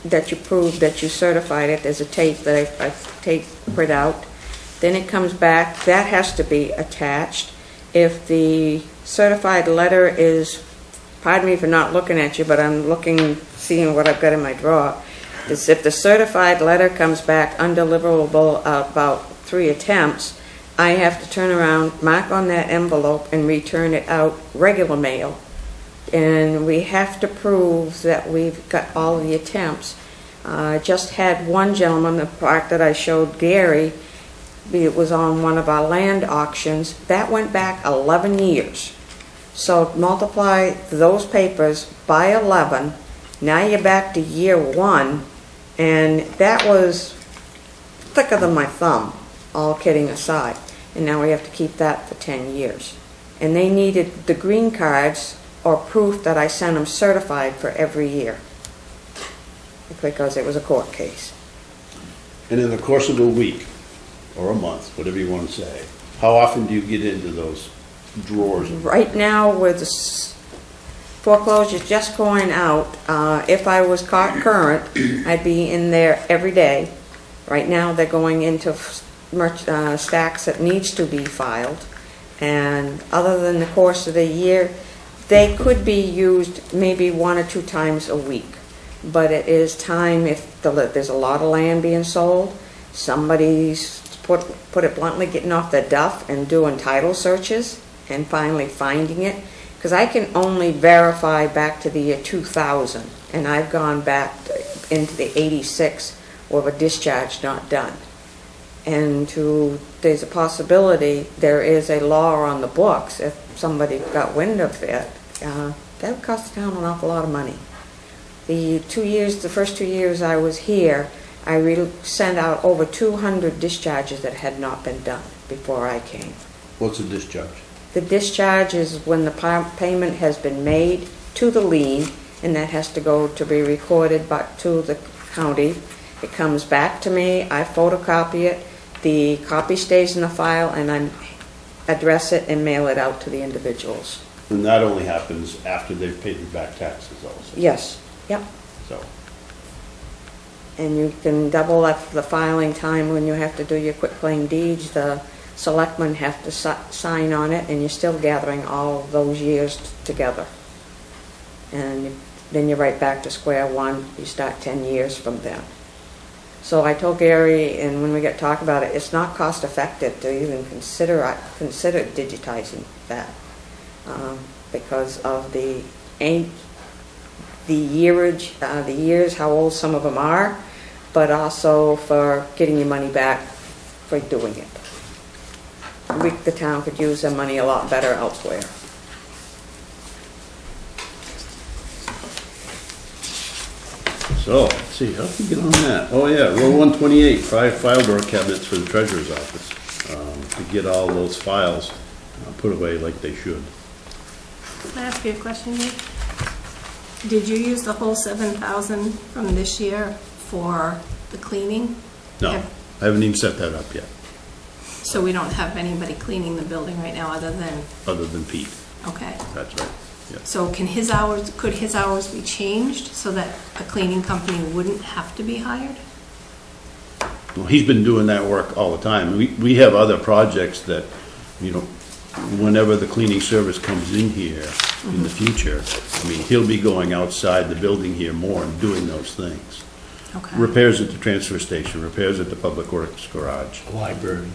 that you prove that you certified it. There's a tape that I print out. Then it comes back. That has to be attached. If the certified letter is, pardon me for not looking at you, but I'm looking, seeing what I've got in my drawer, is if the certified letter comes back undeliverable about 3 attempts, I have to turn around, mark on that envelope, and return it out regular mail. And we have to prove that we've got all of the attempts. Just had one gentleman, the park that I showed Gary, it was on one of our land auctions, that went back 11 years. So multiply those papers by 11, now you're back to year 1, and that was thicker than my thumb, all kidding aside. And now we have to keep that for 10 years. And they needed the green cards or proof that I sent them certified for every year because it was a court case. And in the course of a week or a month, whatever you want to say, how often do you get into those drawers? Right now, with the foreclosures just going out, if I was caught current, I'd be in there every day. Right now, they're going into stacks that needs to be filed. And other than the course of the year, they could be used maybe 1 or 2 times a week. But it is time, if there's a lot of land being sold, somebody's, put it bluntly, getting off their duff and doing title searches and finally finding it. Because I can only verify back to the year 2000, and I've gone back into the 86 with a discharge not done. And there's a possibility, there is a law on the books, if somebody got wind of it, that would cost the town an awful lot of money. The first 2 years I was here, I sent out over 200 discharges that had not been done before I came. What's a discharge? The discharge is when the payment has been made to the lien, and that has to go to be recorded to the county. It comes back to me, I photocopy it, the copy stays in the file, and I address it and mail it out to the individuals. And that only happens after they've paid their back taxes also. Yes, yep. So, And you can double up the filing time when you have to do your quitclaim deeds. The selectmen have to sign on it, and you're still gathering all those years together. And then you're right back to square one. You start 10 years from then. So I told Gary, and when we get talk about it, it's not cost effective to even consider digitizing that because of the ain't the years, how old some of them are, but also for getting your money back for doing it. The town could use their money a lot better elsewhere. So, let's see, how can we get on that? Oh yeah, row 128, 5 file drawer cabinets for the treasurer's office. To get all those files put away like they should. Can I ask you a question, Dave? Did you use the whole 7,000 from this year for the cleaning? No, I haven't even set that up yet, So we don't have anybody cleaning the building right now other than Pete. okay. That's right, yeah. So could his hours be changed so that a cleaning company wouldn't have to be hired? Well, he's been doing that work all the time. We have other projects that, whenever the cleaning service comes in here in the future, he'll be going outside the building here more and doing those things. Okay. Repairs at the transfer station, repairs at the public works garage. Library.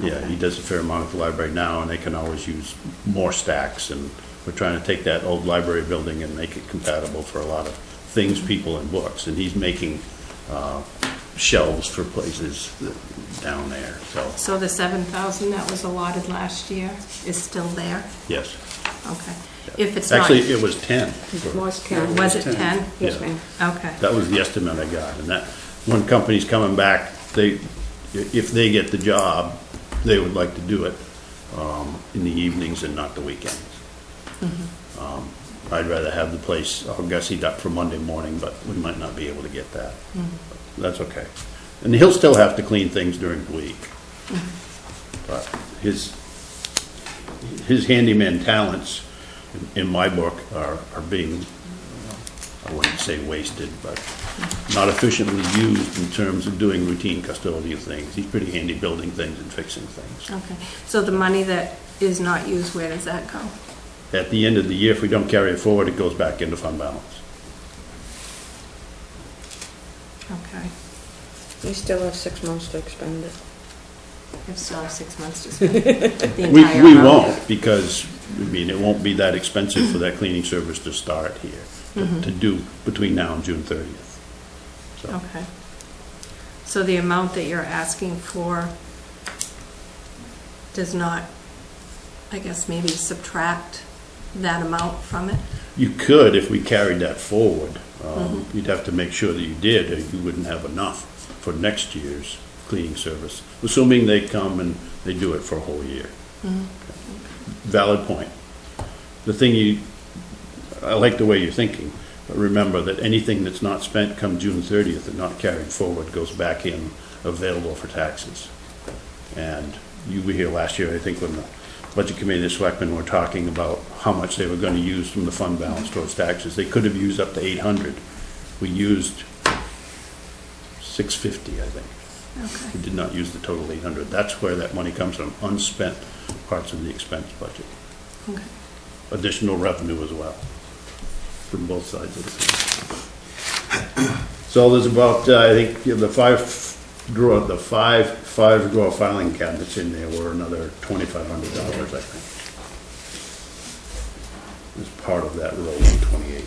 Yeah, he does a fair amount at the library now, and they can always use more stacks, and we're trying to take that old library building and make it compatible for a lot of things, people, and books, and he's making shelves for places down there, so, So the 7,000 that was allotted last year is still there? yes. Okay. If it's not, Actually, it was 10. It was Karen. was it 10? Yes, Yeah. ma'am. Okay. That was the estimate I got, and that, when company's coming back, if they get the job, they would like to do it in the evenings and not the weekends. I'd rather have the place all gussied up for Monday morning, but we might not be able to get that. That's okay. And he'll still have to clean things during the week. But his handyman talents, in my book, are being, I wouldn't say wasted, but not efficiently used in terms of doing routine custodial things. He's pretty handy building things and fixing things. Okay. So the money that is not used, where does that go? At the end of the year, if we don't carry it forward, it goes back into fund balance. Okay. We still have 6 months to expend it. We still have 6 months to spend the We entire amount. won't, because, it won't be that expensive for that cleaning service to start here, to do between now and June 30th. So, Okay. So the amount that you're asking for does not, I guess, maybe subtract that amount from it? you could, if we carried that forward, you'd have to make sure that you did, or you wouldn't have enough for next year's cleaning service, assuming they come and they do it for a whole year. Valid point. The thing I like the way you're thinking, but remember that anything that's not spent come June 30th and not carried forward goes back in available for taxes. And you were here last year, I think, when the Budget Committee, the selectmen were talking about how much they were going to use from the fund balance towards taxes. They could have used up to 800. We used 650, I think. Okay. We did not use the total 800. That's where that money comes from, unspent parts of the expense budget. Okay. Additional revenue as well, from both sides of the thing. So there's about, I think, the five drawer filing cabinets in there were another $2,500, I think. As part of that row 128.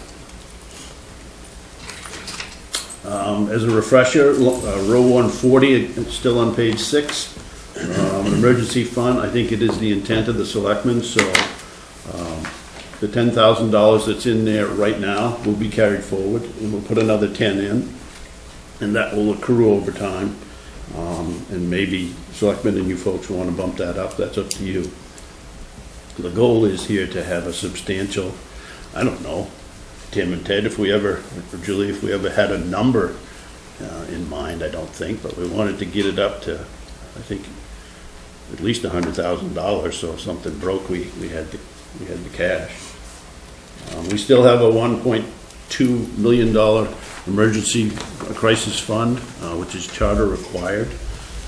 As a refresher, row 140, it's still on page 6. Emergency fund, I think it is the intent of the selectmen, so the $10,000 that's in there right now will be carried forward, and we'll put another 10 in, and that will accrue over time. And maybe selectmen and you folks want to bump that up, that's up to you. The goal is here to have a substantial, I don't know, Tim and Ted, or Julie, if we ever had a number in mind, I don't think, but we wanted to get it up to, I think, at least $100,000, so if something broke, we had the cash. We still have a $1.2 million emergency crisis fund, which is charter required,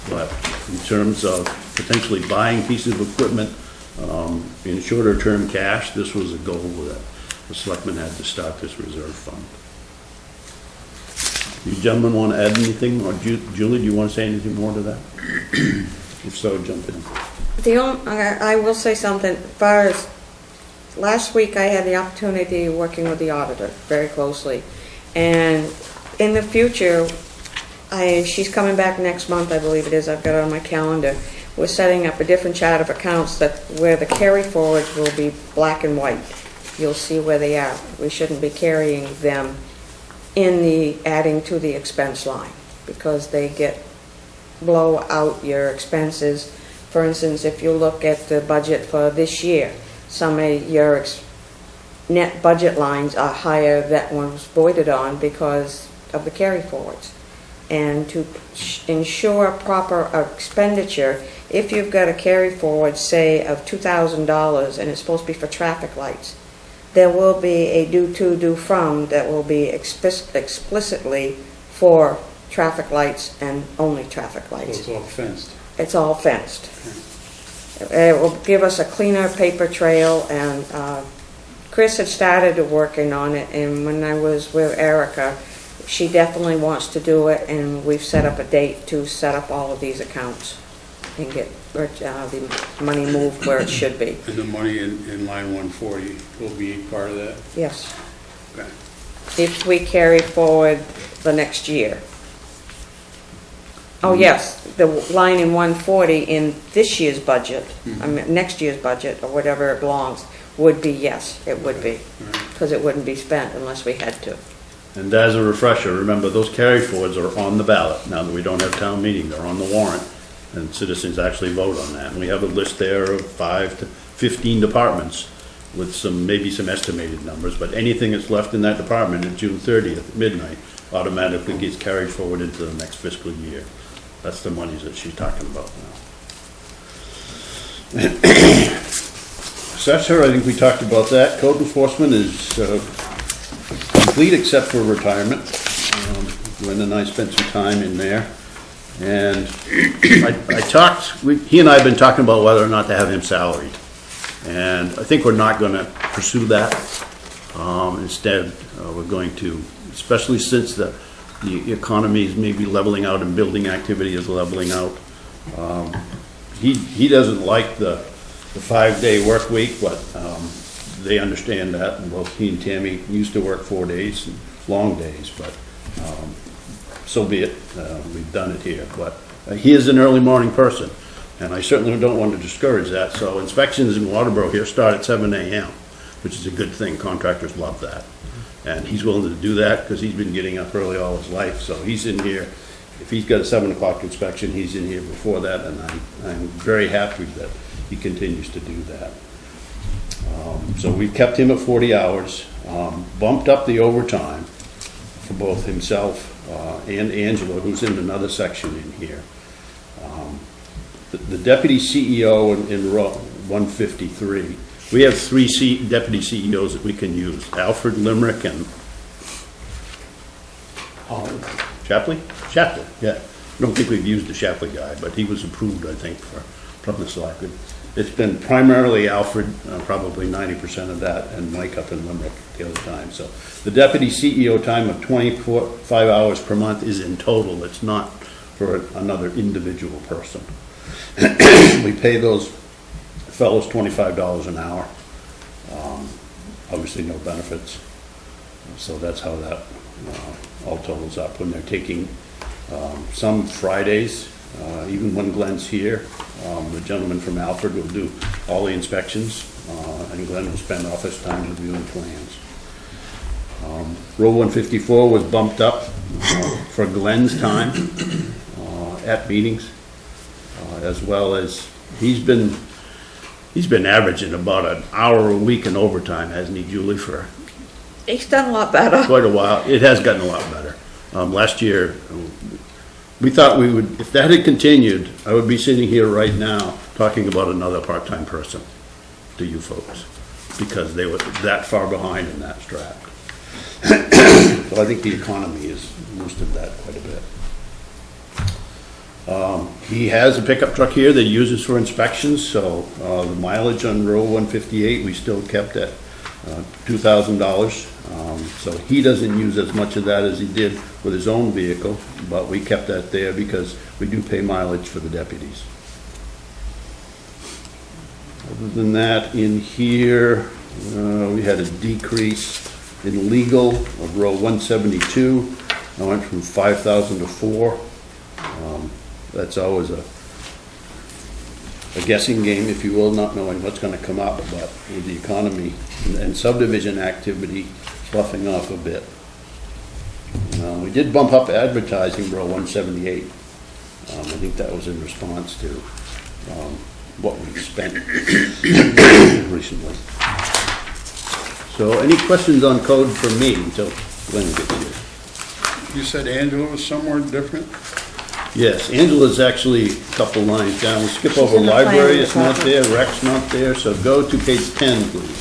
but in terms of potentially buying pieces of equipment in shorter term cash, this was a goal that the selectmen had to start this reserve fund. You gentlemen want to add anything, or Julie, do you want to say anything more to that? If so, jump in. I will say something, as far as last week I had the opportunity of working with the auditor very closely. And in the future, she's coming back next month, I believe it is, I've got it on my calendar. We're setting up a different chart of accounts where the carry forwards will be black and white. You'll see where they are. We shouldn't be carrying them adding to the expense line, because they blow out your expenses. For instance, if you look at the budget for this year, some of your net budget lines are higher than was voided on because of the carry forwards. And to ensure proper expenditure, if you've got a carry forward, say, of $2,000 and it's supposed to be for traffic lights, there will be a due to, due from that will be explicitly for traffic lights and only traffic lights. It's all fenced. It's all fenced. It will give us a cleaner paper trail, and Chris had started working on it, and when I was with Erica, she definitely wants to do it, and we've set up a date to set up all of these accounts and get the money moved where it should be. And the money in line 140 will be part of that? Yes. Okay. If we carry forward the next year. Oh, yes, the line in 140 in this year's budget, I mean, next year's budget, or whatever it belongs, would be, yes, it would be, because it wouldn't be spent unless we had to. And as a refresher, remember, those carry forwards are on the ballot. Now that we don't have town meeting, they're on the warrant, and citizens actually vote on that. And we have a list there of 5 to 15 departments with maybe some estimated numbers, but anything that's left in that department at June 30th at midnight automatically gets carried forward into the next fiscal year. That's the monies that she's talking about now. Assessor, I think we talked about that. Code enforcement is complete except for retirement. Glenn and I spent some time in there. And he and I have been talking about whether or not to have him salaried. And I think we're not going to pursue that. Instead, we're going to, especially since the economy is maybe leveling out and building activity is leveling out. He doesn't like the 5-day work week, but they understand that. And both he and Tammy used to work 4 days, long days, but so be it. We've done it here. But he is an early morning person, and I certainly don't want to discourage that. So inspections in Waterboro here start at 7 a.m., which is a good thing. Contractors love that. And he's willing to do that because he's been getting up early all his life. So he's in here. If he's got a 7 o'clock inspection, he's in here before that, and I'm very happy that he continues to do that. So we've kept him at 40 hours, bumped up the overtime for both himself and Angela, who's in another section in here. The deputy CEO in row 153, we have 3 deputy CEOs that we can use: Alfred, Limerick, and Shapley? Shapley, yeah. I don't think we've used the Shapley guy, but he was approved, I think, from the selectmen. It's been primarily Alfred, probably 90% of that, and Mike up in Limerick the other time. So the deputy CEO time of 25 hours per month is in total. It's not for another individual person. We pay those fellows $25 an hour. Obviously no benefits. So that's how that all totals up. When they're taking some Fridays, even when Glenn's here, the gentleman from Alfred will do all the inspections, and Glenn will spend office time reviewing plans. Row 154 was bumped up for Glenn's time at meetings, as well as he's been averaging about an hour a week in overtime, hasn't he, Julie, for He's done a lot better. quite a while. It has gotten a lot better. Last year, we thought we would, if that had continued, I would be sitting here right now talking about another part-time person to you folks, because they were that far behind in that strap. So I think the economy has boosted that quite a bit. He has a pickup truck here that he uses for inspections, so the mileage on row 158 we still kept at $2,000. So he doesn't use as much of that as he did with his own vehicle, but we kept that there because we do pay mileage for the deputies. Other than that, in here, We had a decrease in legal of row 172. I went from 5,000 to 4. That's always a guessing game, if you will, not knowing what's gonna come up, but with the economy and subdivision activity buffing off a bit. We did bump up advertising, row 178. I think that was in response to what we've spent recently. So any questions on code for me until Glenn gets here? You said Angela was somewhere different? Yes, Angela's actually a couple lines down. We'll skip over in the plan library, in the it's not packet. there, rec's not there, so go to page 10, please.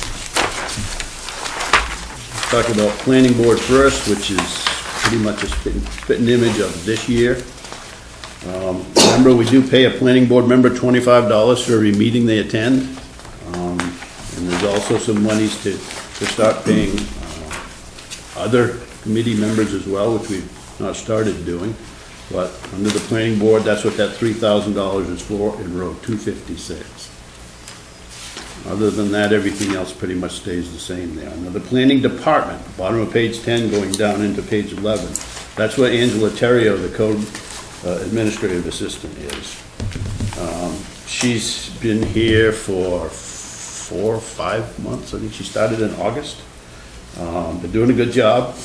Talk about planning board first, which is pretty much a spitting image of this year. Remember, we do pay a planning board member $25 for every meeting they attend. And there's also some monies to start paying other committee members as well, which we've not started doing. But under the planning board, that's what that $3,000 is for in row 256. Other than that, everything else pretty much stays the same there. Now, the planning department, bottom of page 10 going down into page 11, that's what Angela Terrio, the code administrative assistant, is. She's been here for 4 or 5 months. I think she started in August. Been doing a good job.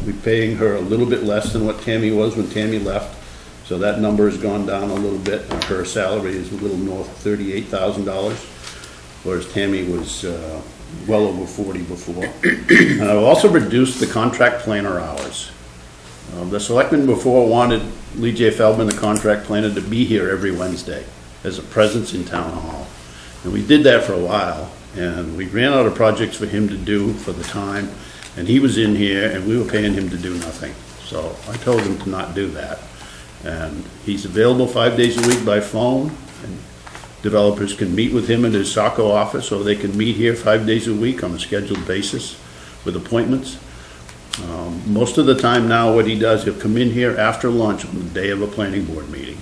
We're paying her a little bit less than what Tammy was when Tammy left, so that number has gone down a little bit. Her salary is a little north of $38,000, whereas Tammy was well over 40 before. And I've also reduced the contract planner hours. The selectmen before wanted Lee J. Feldman, the contract planner, to be here every Wednesday as a presence in town hall. And we did that for a while, and we ran out of projects for him to do for the time, and he was in here, and we were paying him to do nothing. So I told him to not do that. And he's available 5 days a week by phone, and developers can meet with him in his Saco office, or they can meet here 5 days a week on a scheduled basis with appointments. Most of the time now, what he does, he'll come in here after lunch on the day of a planning board meeting.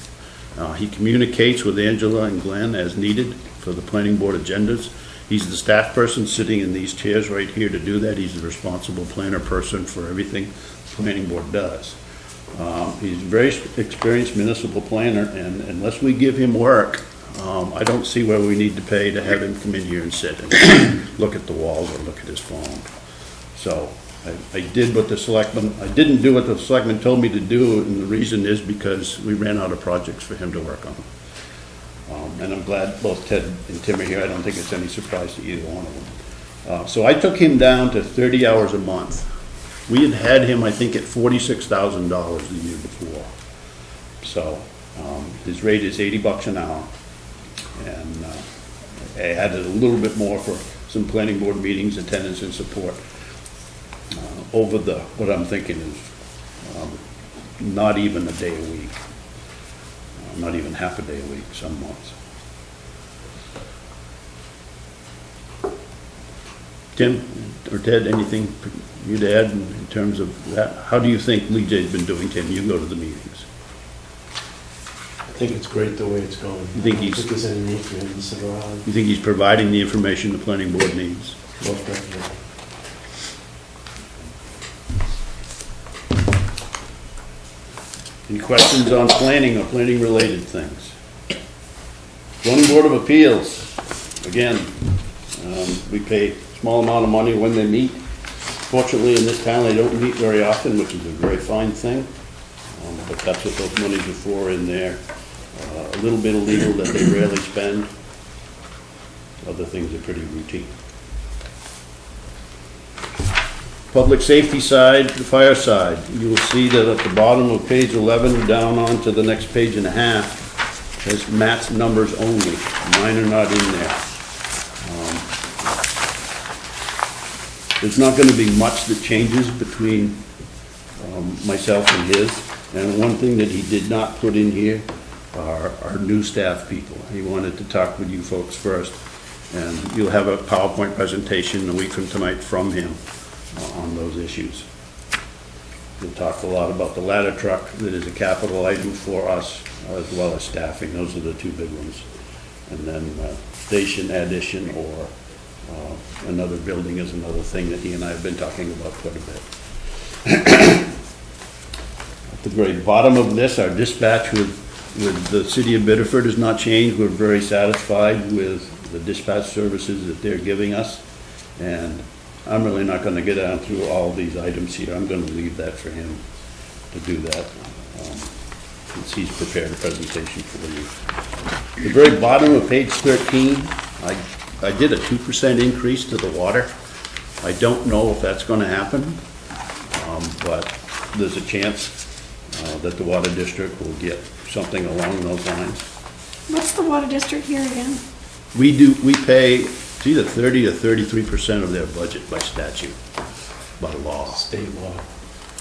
He communicates with Angela and Glenn as needed for the planning board agendas. He's the staff person sitting in these chairs right here to do that. He's the responsible planner person for everything the planning board does. He's a very experienced municipal planner, and unless we give him work, I don't see where we need to pay to have him come in here and sit and look at the walls or look at his phone. So I did what the selectmen, I didn't do what the selectmen told me to do, and the reason is because we ran out of projects for him to work on. And I'm glad both Ted and Tim are here. I don't think it's any surprise to either one of them. So I took him down to 30 hours a month. We had him, I think, at $46,000 the year before. So his rate is $80 an hour. And I added a little bit more for some planning board meetings, attendance and support. Over what I'm thinking is not even a day a week. Not even half a day a week, some months. Tim or Ted, anything you'd add in terms of that? How do you think Lee J's been doing, Tim? You go to the meetings. I think it's great the way it's going. You think I don't think there's any need for him to sit around. You think he's providing the information the planning board needs? Most definitely. Any questions on planning or planning-related things? Zoning Board of Appeals, again, we pay a small amount of money when they meet. Fortunately, in this town, they don't meet very often, which is a very fine thing. But that's what those monies are for in there. A little bit of legal that they rarely spend. Other things are pretty routine. Public safety side, the fire side, you will see that at the bottom of page 11, down on to the next page and a half, has Matt's numbers only. Mine are not in there. There's not going to be much that changes between myself and his. And one thing that he did not put in here are our new staff people. He wanted to talk with you folks first. And you'll have a PowerPoint presentation a week from tonight from him on those issues. We'll talk a lot about the ladder truck that is a capital item for us, as well as staffing. Those are the two big ones. And then station addition or Another building is another thing that he and I have been talking about quite a bit. At the very bottom of this, our dispatch with the city of Biddeford has not changed. We're very satisfied with the dispatch services that they're giving us. And I'm really not gonna get down through all these items here. I'm gonna leave that for him to do that, since he's prepared a presentation for you. The very bottom of page 13, I did a 2% increase to the water. I don't know if that's gonna happen, but there's a chance that the water district will get something along those lines. What's the water district here again? We pay, it's either 30 or 33% of their budget by statute, by law. State law.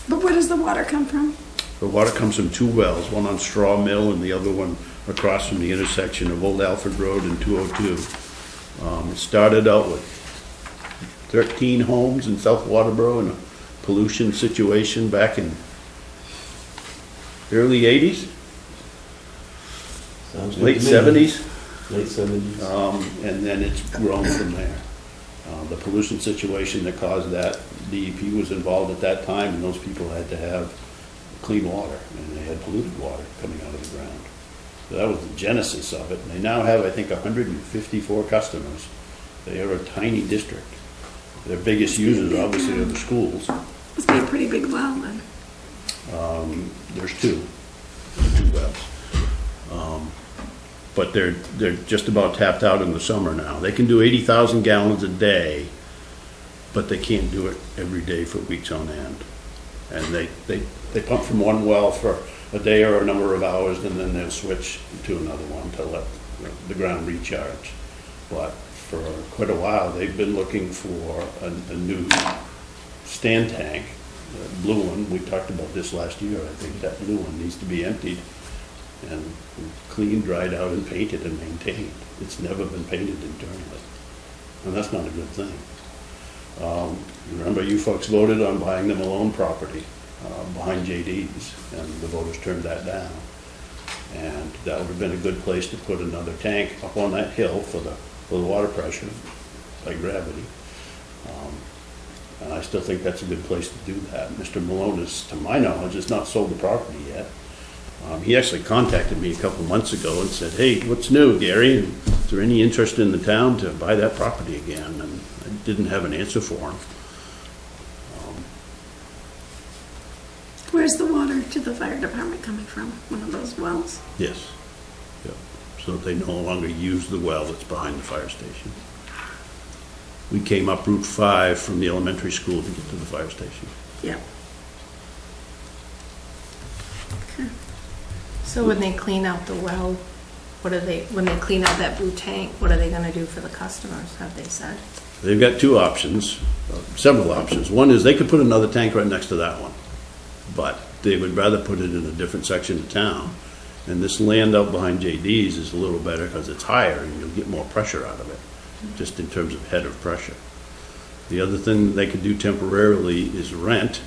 But where does the water come from? The water comes from two wells, one on Straw Mill and the other one across from the intersection of Old Alfred Road and 202. It started out with 13 homes in South Waterboro in a pollution situation back in early 80s, Sounds good late to me. 70s. Late 70s. And then it's grown from there. The pollution situation that caused that, DEP was involved at that time, and those people had to have clean water, and they had polluted water coming out of the ground. So that was the genesis of it. And they now have, I think, 154 customers. They are a tiny district. Their biggest users, obviously, are the schools. Must be a pretty big well then. There's two wells. But they're just about tapped out in the summer now. They can do 80,000 gallons a day, but they can't do it every day for weeks on end. And they pump from one well for a day or a number of hours, and then they'll switch to another one to let the ground recharge. But for quite a while, they've been looking for a new stand tank, the blue one. We talked about this last year. I think that blue one needs to be emptied and cleaned, dried out, and painted and maintained. It's never been painted internally, and that's not a good thing. Remember, you folks voted on buying the Malone property behind JD's, and the voters turned that down. And that would have been a good place to put another tank up on that hill for the water pressure by gravity. And I still think that's a good place to do that. Mr. Malone is, to my knowledge, has not sold the property yet. He actually contacted me a couple months ago and said, "Hey, what's new, Gary? Is there any interest in the town to buy that property again?" And I didn't have an answer for him. Where's the water to the fire department coming from? One of those wells? Yes. Yep. So they no longer use the well that's behind the fire station. We came up Route 5 from the elementary school to get to the fire station. Yep. So when they clean out the well, when they clean out that blue tank, what are they gonna do for the customers, have they said? They've got two options, several options. One is they could put another tank right next to that one, but they would rather put it in a different section of town. And this land out behind JD's is a little better because it's higher and you'll get more pressure out of it, just in terms of head of pressure. The other thing they could do temporarily is rent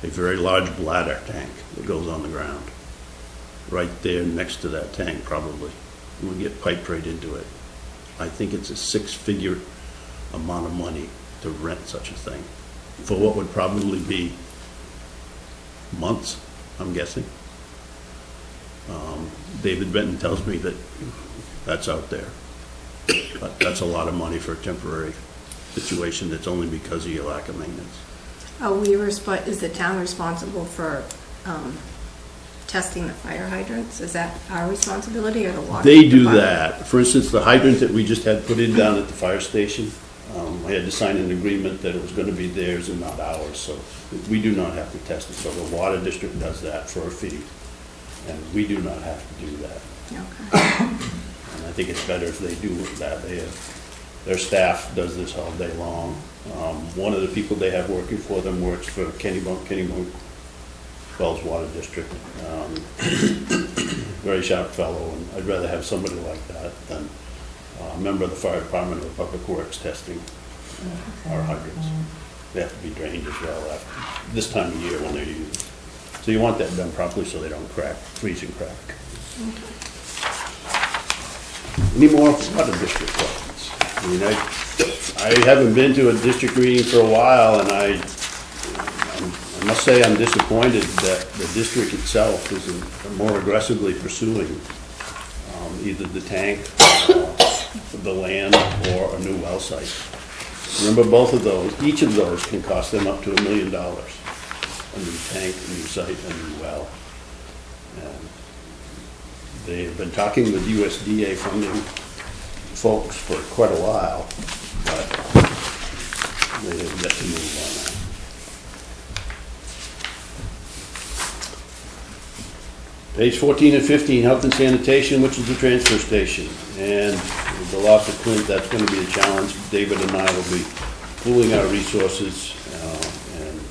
a very large bladder tank that goes on the ground. Right there next to that tank, probably. We'll get piped right into it. I think it's a six-figure amount of money to rent such a thing for what would probably be months, I'm guessing. David Benton tells me that that's out there. But that's a lot of money for a temporary situation that's only because of your lack of maintenance. Is the town responsible for testing the fire hydrants? Is that our responsibility or the water? They do department? that. For instance, the hydrant that we just had put in down at the fire station, I had to sign an agreement that it was going to be theirs and not ours, so we do not have to test it. So the water district does that for a fee, and we do not have to do that. Okay. And I think it's better if they do that. Their staff does this all day long. One of the people they have working for them works for Kennybunk Wells Water District. Very sharp fellow, and I'd rather have somebody like that than a member of the fire department or Public Works testing our hydrants. They have to be drained as well after this time of year when they're used. So you want that done properly so they don't crack, freeze and crack. Any more water district questions? I mean, I haven't been to a district meeting for a while, and I must say I'm disappointed that the district itself isn't more aggressively pursuing either the tank, the land, or a new well site. Remember, both of those, each of those can cost them up to $1 million. A new tank, a new site, a new well. And they've been talking with USDA funding folks for quite a while, but they have yet to move on that. Page 14 and 15, health and sanitation, which is the transfer station. And with the loss of Clint, that's going to be a challenge. David and I will be pooling our resources and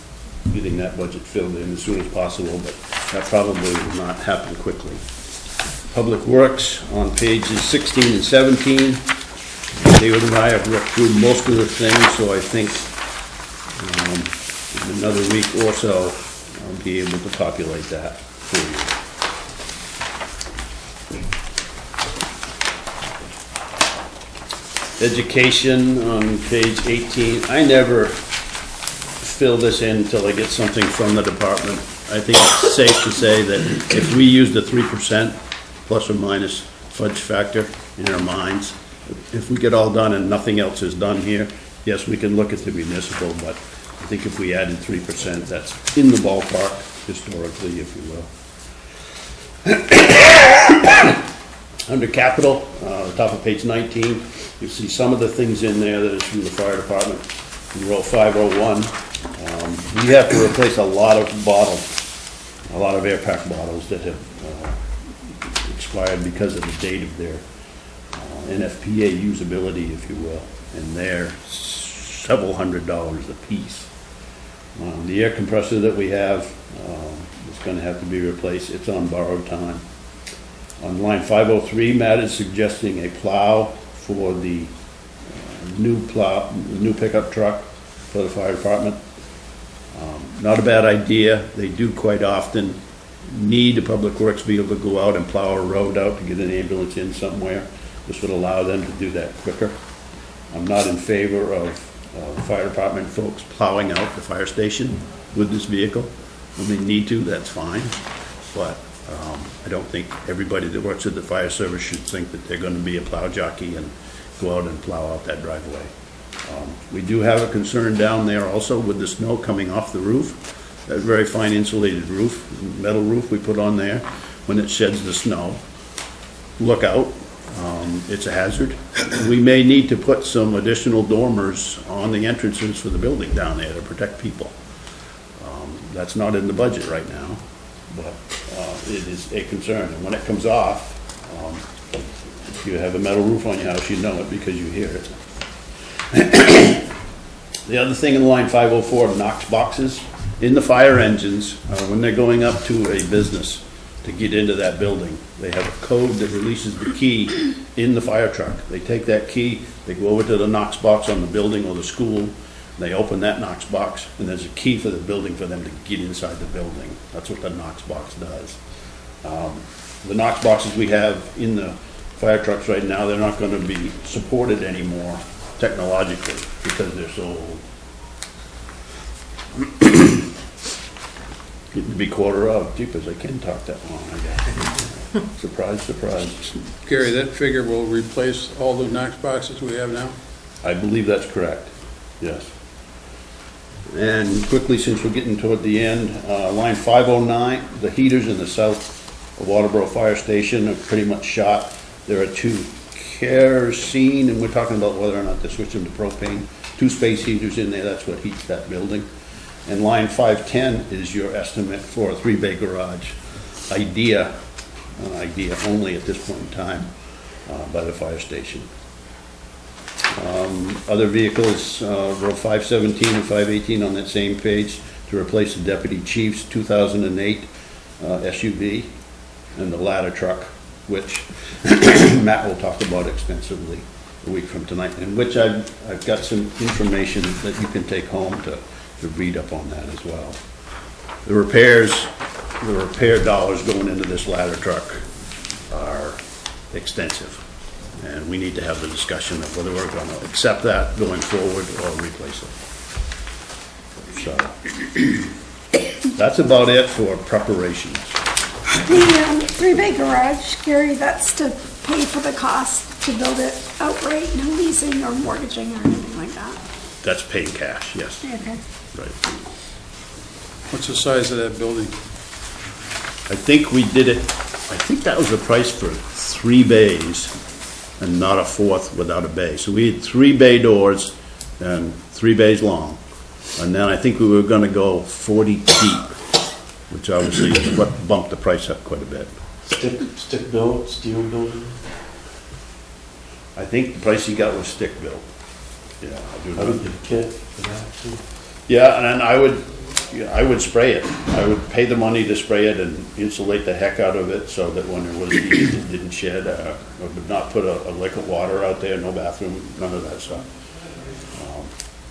getting that budget filled in as soon as possible, but that probably will not happen quickly. Public Works on pages 16 and 17. David and I have worked through most of the things, so I think in another week or so, I'll be able to populate that for you. Education on page 18. I never fill this in until I get something from the department. I think it's safe to say that if we use the 3% plus or minus fudge factor in our minds, if we get all done and nothing else is done here, yes, we can look at the municipal, but I think if we added 3%, that's in the ballpark historically, if you will. Under capital, top of page 19, you see some of the things in there that is from the fire department. In row 501, we have to replace a lot of bottles, a lot of air pack bottles that have expired because of the date of their NFPA usability, if you will, and they're several $100s a piece. The air compressor that we have is going to have to be replaced. It's on borrowed time. On line 503, Matt is suggesting a plow for the new pickup truck for the fire department. Not a bad idea. They do quite often need a public works vehicle to go out and plow a road out to get an ambulance in somewhere. This would allow them to do that quicker. I'm not in favor of fire department folks plowing out the fire station with this vehicle. When they need to, that's fine. But I don't think everybody that works at the fire service should think that they're going to be a plow jockey and go out and plow out that driveway. We do have a concern down there also with the snow coming off the roof. That very fine insulated roof, metal roof we put on there, when it sheds the snow. Look out, it's a hazard. We may need to put some additional dormers on the entrances for the building down there to protect people. That's not in the budget right now, but it is a concern. And when it comes off, if you have a metal roof on your house, you know it because you hear it. The other thing in line 504, Knox boxes in the fire engines, when they're going up to a business to get into that building, they have a code that releases the key in the fire truck. They take that key, they go over to the Knox box on the building or the school, they open that Knox box, and there's a key for the building for them to get inside the building. That's what the Knox box does. The Knox boxes we have in the fire trucks right now, they're not going to be supported anymore technologically because they're so old. Getting to be quarter of. Jeepers, I can talk that long, I guess. Surprise, surprise. Gary, that figure will replace all the Knox boxes we have now? I believe that's correct, yes. And quickly, since we're getting toward the end, line 509, the heaters in the south of Waterboro Fire Station are pretty much shot. There are 2 kerosene, and we're talking about whether or not to switch them to propane. 2 space heaters in there, that's what heats that building. And line 510 is your estimate for a 3-bay garage. Idea only at this point in time by the fire station. Other vehicles, row 517 and 518 on that same page to replace the deputy chief's 2008 SUV and the ladder truck, which Matt will talk about extensively a week from tonight, in which I've got some information that you can take home to read up on that as well. The repair dollars going into this ladder truck are extensive. And we need to have the discussion of whether we're gonna accept that going forward or replace it. So, that's about it for preparations. The three-bay garage, Gary, that's to pay for the cost to build it outright, no leasing or mortgaging or anything like that. That's paying cash, yes, Okay. right. What's the size of that building? I think we did it, I think that was the price for 3 bays and not a fourth without a bay. So we had 3 bay doors and 3 bays long. And then I think we were gonna go 40 deep, which obviously is what bumped the price up quite a bit. Stick built, steel building? I think the price he got was stick built. Yeah, I do How know. did the kit for that too? Yeah, and then I would spray it. I would pay the money to spray it and insulate the heck out of it so that when it was used, it didn't shed. I would not put a lick of water out there, no bathroom, none of that stuff.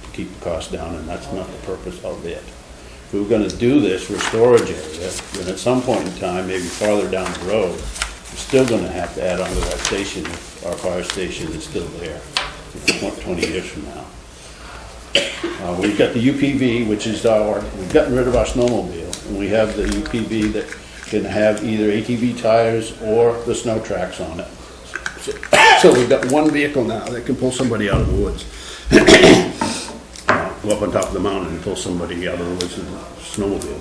To keep the cost down, and that's not the purpose of it. If we were gonna do this for storage area, then at some point in time, maybe farther down the road, we're still gonna have to add onto that station if our fire station is still there, 20 years from now. We've got the UPV, which is we've gotten rid of our snowmobile, and we have the UPV that can have either ATV tires or the snow tracks on it. So we've got one vehicle now that can pull somebody out of the woods. Go up on top of the mountain and pull somebody out of the woods in a snowmobile.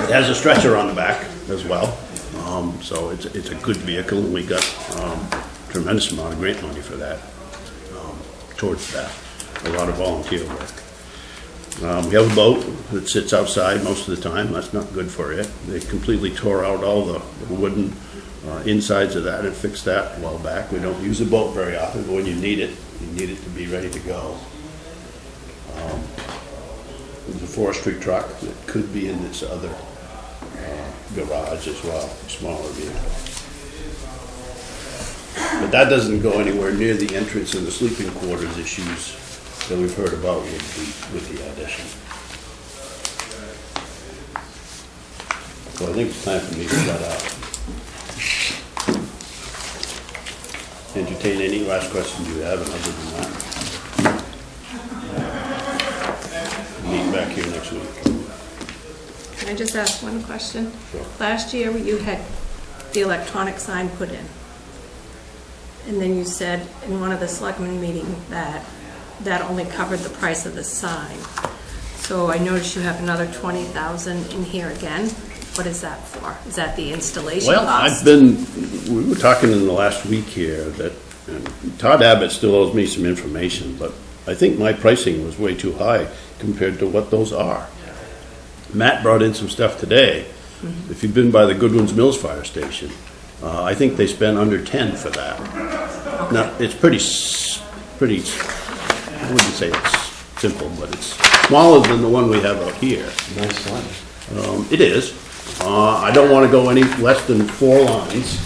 It has a stretcher on the back as well, so it's a good vehicle, and we got tremendous amount of grant money for that, towards that, a lot of volunteer work. We have a boat that sits outside most of the time. That's not good for it. They completely tore out all the wooden insides of that and fixed that a while back. We don't use a boat very often, but when you need it to be ready to go. There's a forestry truck that could be in this other garage as well, a smaller vehicle. But that doesn't go anywhere near the entrance and the sleeping quarters issues that we've heard about with the addition. So I think it's time for me to shut up. Entertain any last questions you have, and other than that, meet back here next week. Can I just ask one question? Sure. Last year, you had the electronic sign put in. And then you said in one of the selectmen meetings that that only covered the price of the sign. So I noticed you have another 20,000 in here again. What is that for? Is that the installation Well, cost? we were talking in the last week here that, and Todd Abbott still owes me some information, but I think my pricing was way too high compared to what those are. Matt brought in some stuff today. If you've been by the Goodwin's Mills Fire Station, I think they spent under 10 for that. Now, it's pretty, I wouldn't say it's simple, but it's smaller than the one we have out here. Nice sign. It is. I don't want to go any less than 4 lines.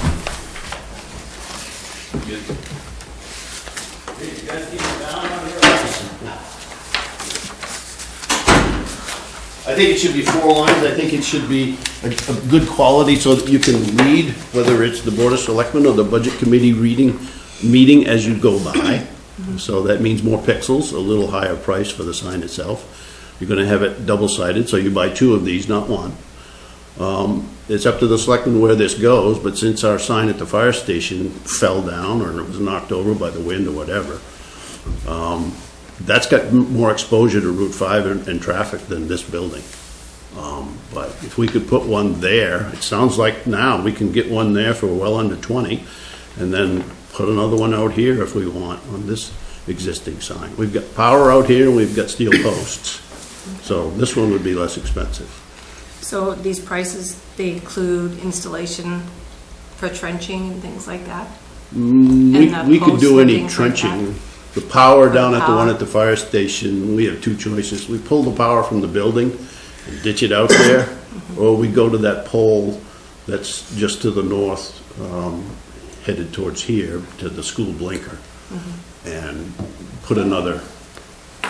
I think it should be 4 lines. I think it should be a good quality so that you can read, whether it's the Board of Selectmen or the Budget Committee meeting as you go by. So that means more pixels, a little higher price for the sign itself. You're going to have it double-sided, so you buy 2 of these, not 1. It's up to the selectmen where this goes, but since our sign at the fire station fell down or it was knocked over by the wind or whatever, that's got more exposure to Route 5 and traffic than this building. But if we could put one there, it sounds like now we can get one there for well under 20, and then put another one out here if we want on this existing sign. We've got power out here and we've got steel posts. So this one would be less expensive. So these prices, they include installation for trenching and things like that? We could do any And the posts and things like trenching. The power down at the one power. at the fire station, we have 2 choices. We pull the power from the building and ditch it out there, or we go to that pole that's just to the north, headed towards here, to the school blinker, and put another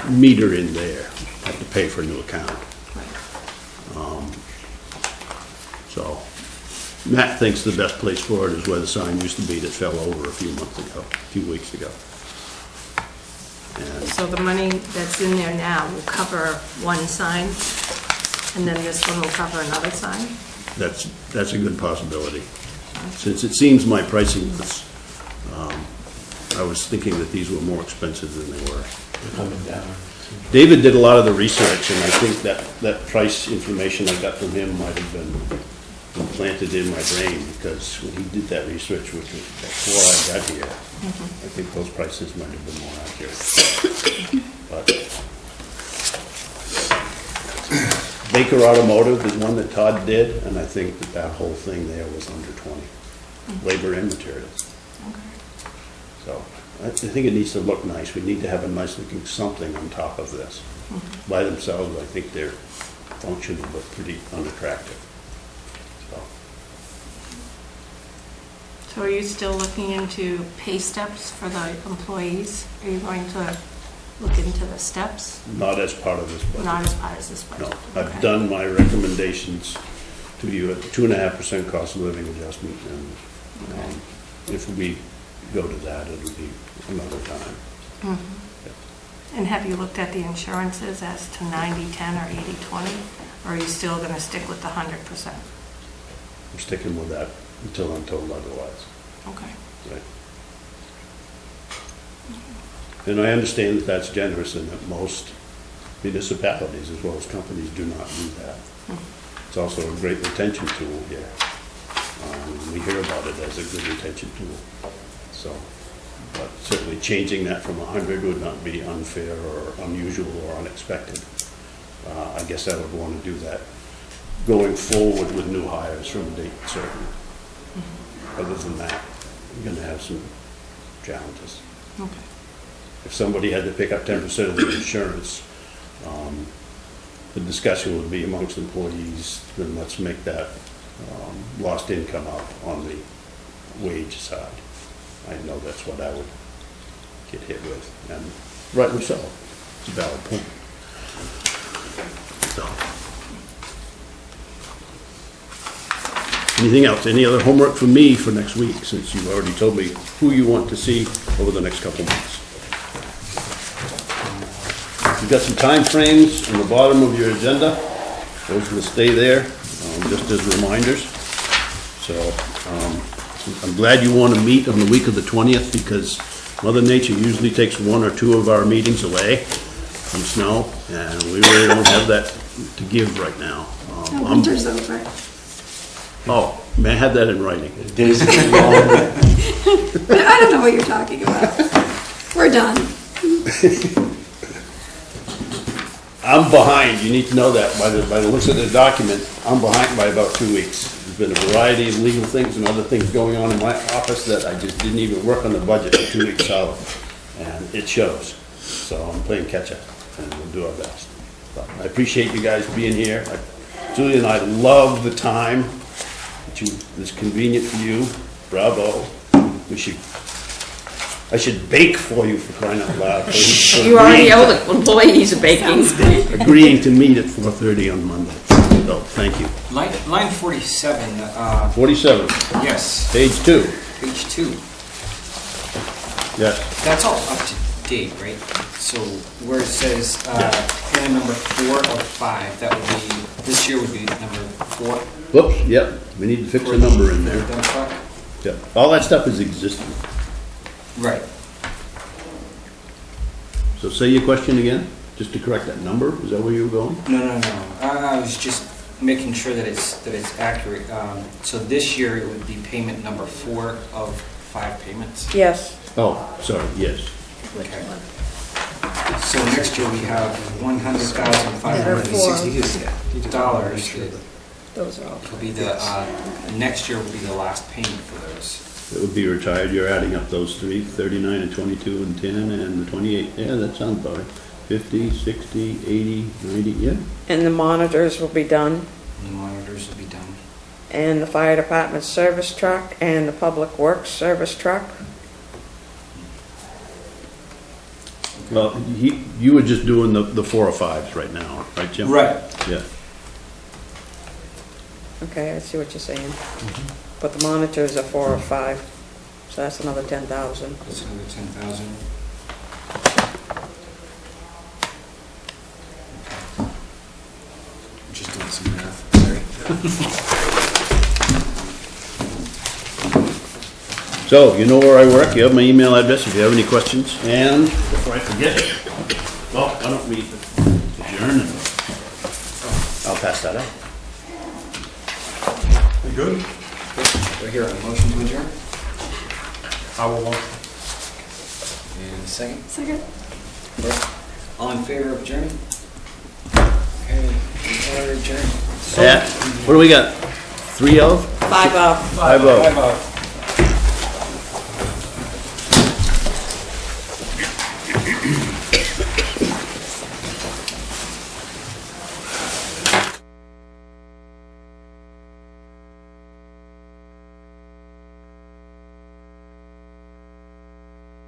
meter in there. Have to pay for a new account. So Matt thinks the best place for it is where the sign used to be that fell over a few weeks ago. And So the money that's in there now will cover one sign, and then this one will cover another sign? that's a good possibility. Since it seems my pricing was, I was thinking that these were more expensive than they were. They're coming down. David did a lot of the research, and I think that price information I got from him might have been implanted in my brain, because when he did that research, which was before I got here, I think those prices might have been more accurate. But Baker Automotive is one that Todd did, and I think that whole thing there was under 20, labor and materials. So I think it needs to look nice. We need to have a nice looking something on top of this. By themselves, I think they're functional but pretty unattractive. So, So are you still looking into pay steps for the employees? Are you going to look into the steps? not as part of this budget. Not as part of this budget? No, I've Okay. done my recommendations to you at 2.5% cost of living adjustment, and if we go to that, it'll be another time. And have you looked at the insurances as to 90-10 or 80-20? Or are you still going to stick with the 100%? I'm sticking with that until I'm told otherwise. Okay. Right. And I understand that that's generous and that most municipalities as well as companies do not do that. It's also a great retention tool here. We hear about it as a good retention tool. So, but certainly changing that from 100 would not be unfair or unusual or unexpected. I guess I would want to do that going forward with new hires from a date certain. Other than that, you're going to have some challenges. Okay. If somebody had to pick up 10% of the insurance, the discussion would be amongst employees, then let's make that lost income up on the wage side. I know that's what I would get hit with, and rightly so. It's a valid point. So. Anything else? Any other homework for me for next week, since you already told me who you want to see over the next couple months? You've got some time frames on the bottom of your agenda. Those will stay there, just as reminders. So I'm glad you want to meet on the week of the 20th, because Mother Nature usually takes one or two of our meetings away from snow, and we really don't have that to give right now. The winter's over. Oh, may I have that in writing? The days are getting longer. I don't know what you're talking about. We're done. I'm behind, you need to know that by the looks of the document, I'm behind by about 2 weeks. There's been a variety of legal things and other things going on in my office that I just didn't even work on the budget for 2 weeks solid, and it shows. So I'm playing catch up, and we'll do our best. But I appreciate you guys being here. Julie and I love the time that it's convenient for you. Bravo. I should bake for you, for crying out loud. You already owe the employees a baking. Agreeing to meet at 4:30 on Monday. So, thank you. Line 47, 47, yes, page 2. page 2. Yes. That's all up to date, right? So where it says, plan number 4 of 5, that would be, this year would be number 4. Whoops, yep, we need to fix a number in there. Dump truck? Yep. All that stuff is existing. Right. So say your question again, just to correct that number, is that where you were going? No. I was just making sure that it's accurate. So this year it would be payment number 4 of 5 payments. Yes, Oh, sorry, yes. Okay. So next year we have $100,562. those are all. Will be the next year will be the last payment for those. That would be retired, you're adding up those three, 39 and 22 and 10 and the 28. Yeah, that sounds about right. 50, 60, 80, 90, yeah. And the monitors will be done, The monitors will be done. and the fire department service truck, and the public works service truck. Well, you were just doing the 4 or 5s right now, right, Jim? Right. Yeah. Okay, I see what you're saying. But the monitors are 4 or 5, so that's another 10,000. That's another 10,000. Just doing some math, sorry. So, you know where I work, you have my email address if you have any questions. And before I forget, well, why don't we adjourn and I'll pass that out. You good? We're here on a motion to adjourn. I will, And second. Second? All in favor of adjourning? Okay, we are adjourned. Yeah, what do we got? 3 of? 5 up. 5 of. 5 out.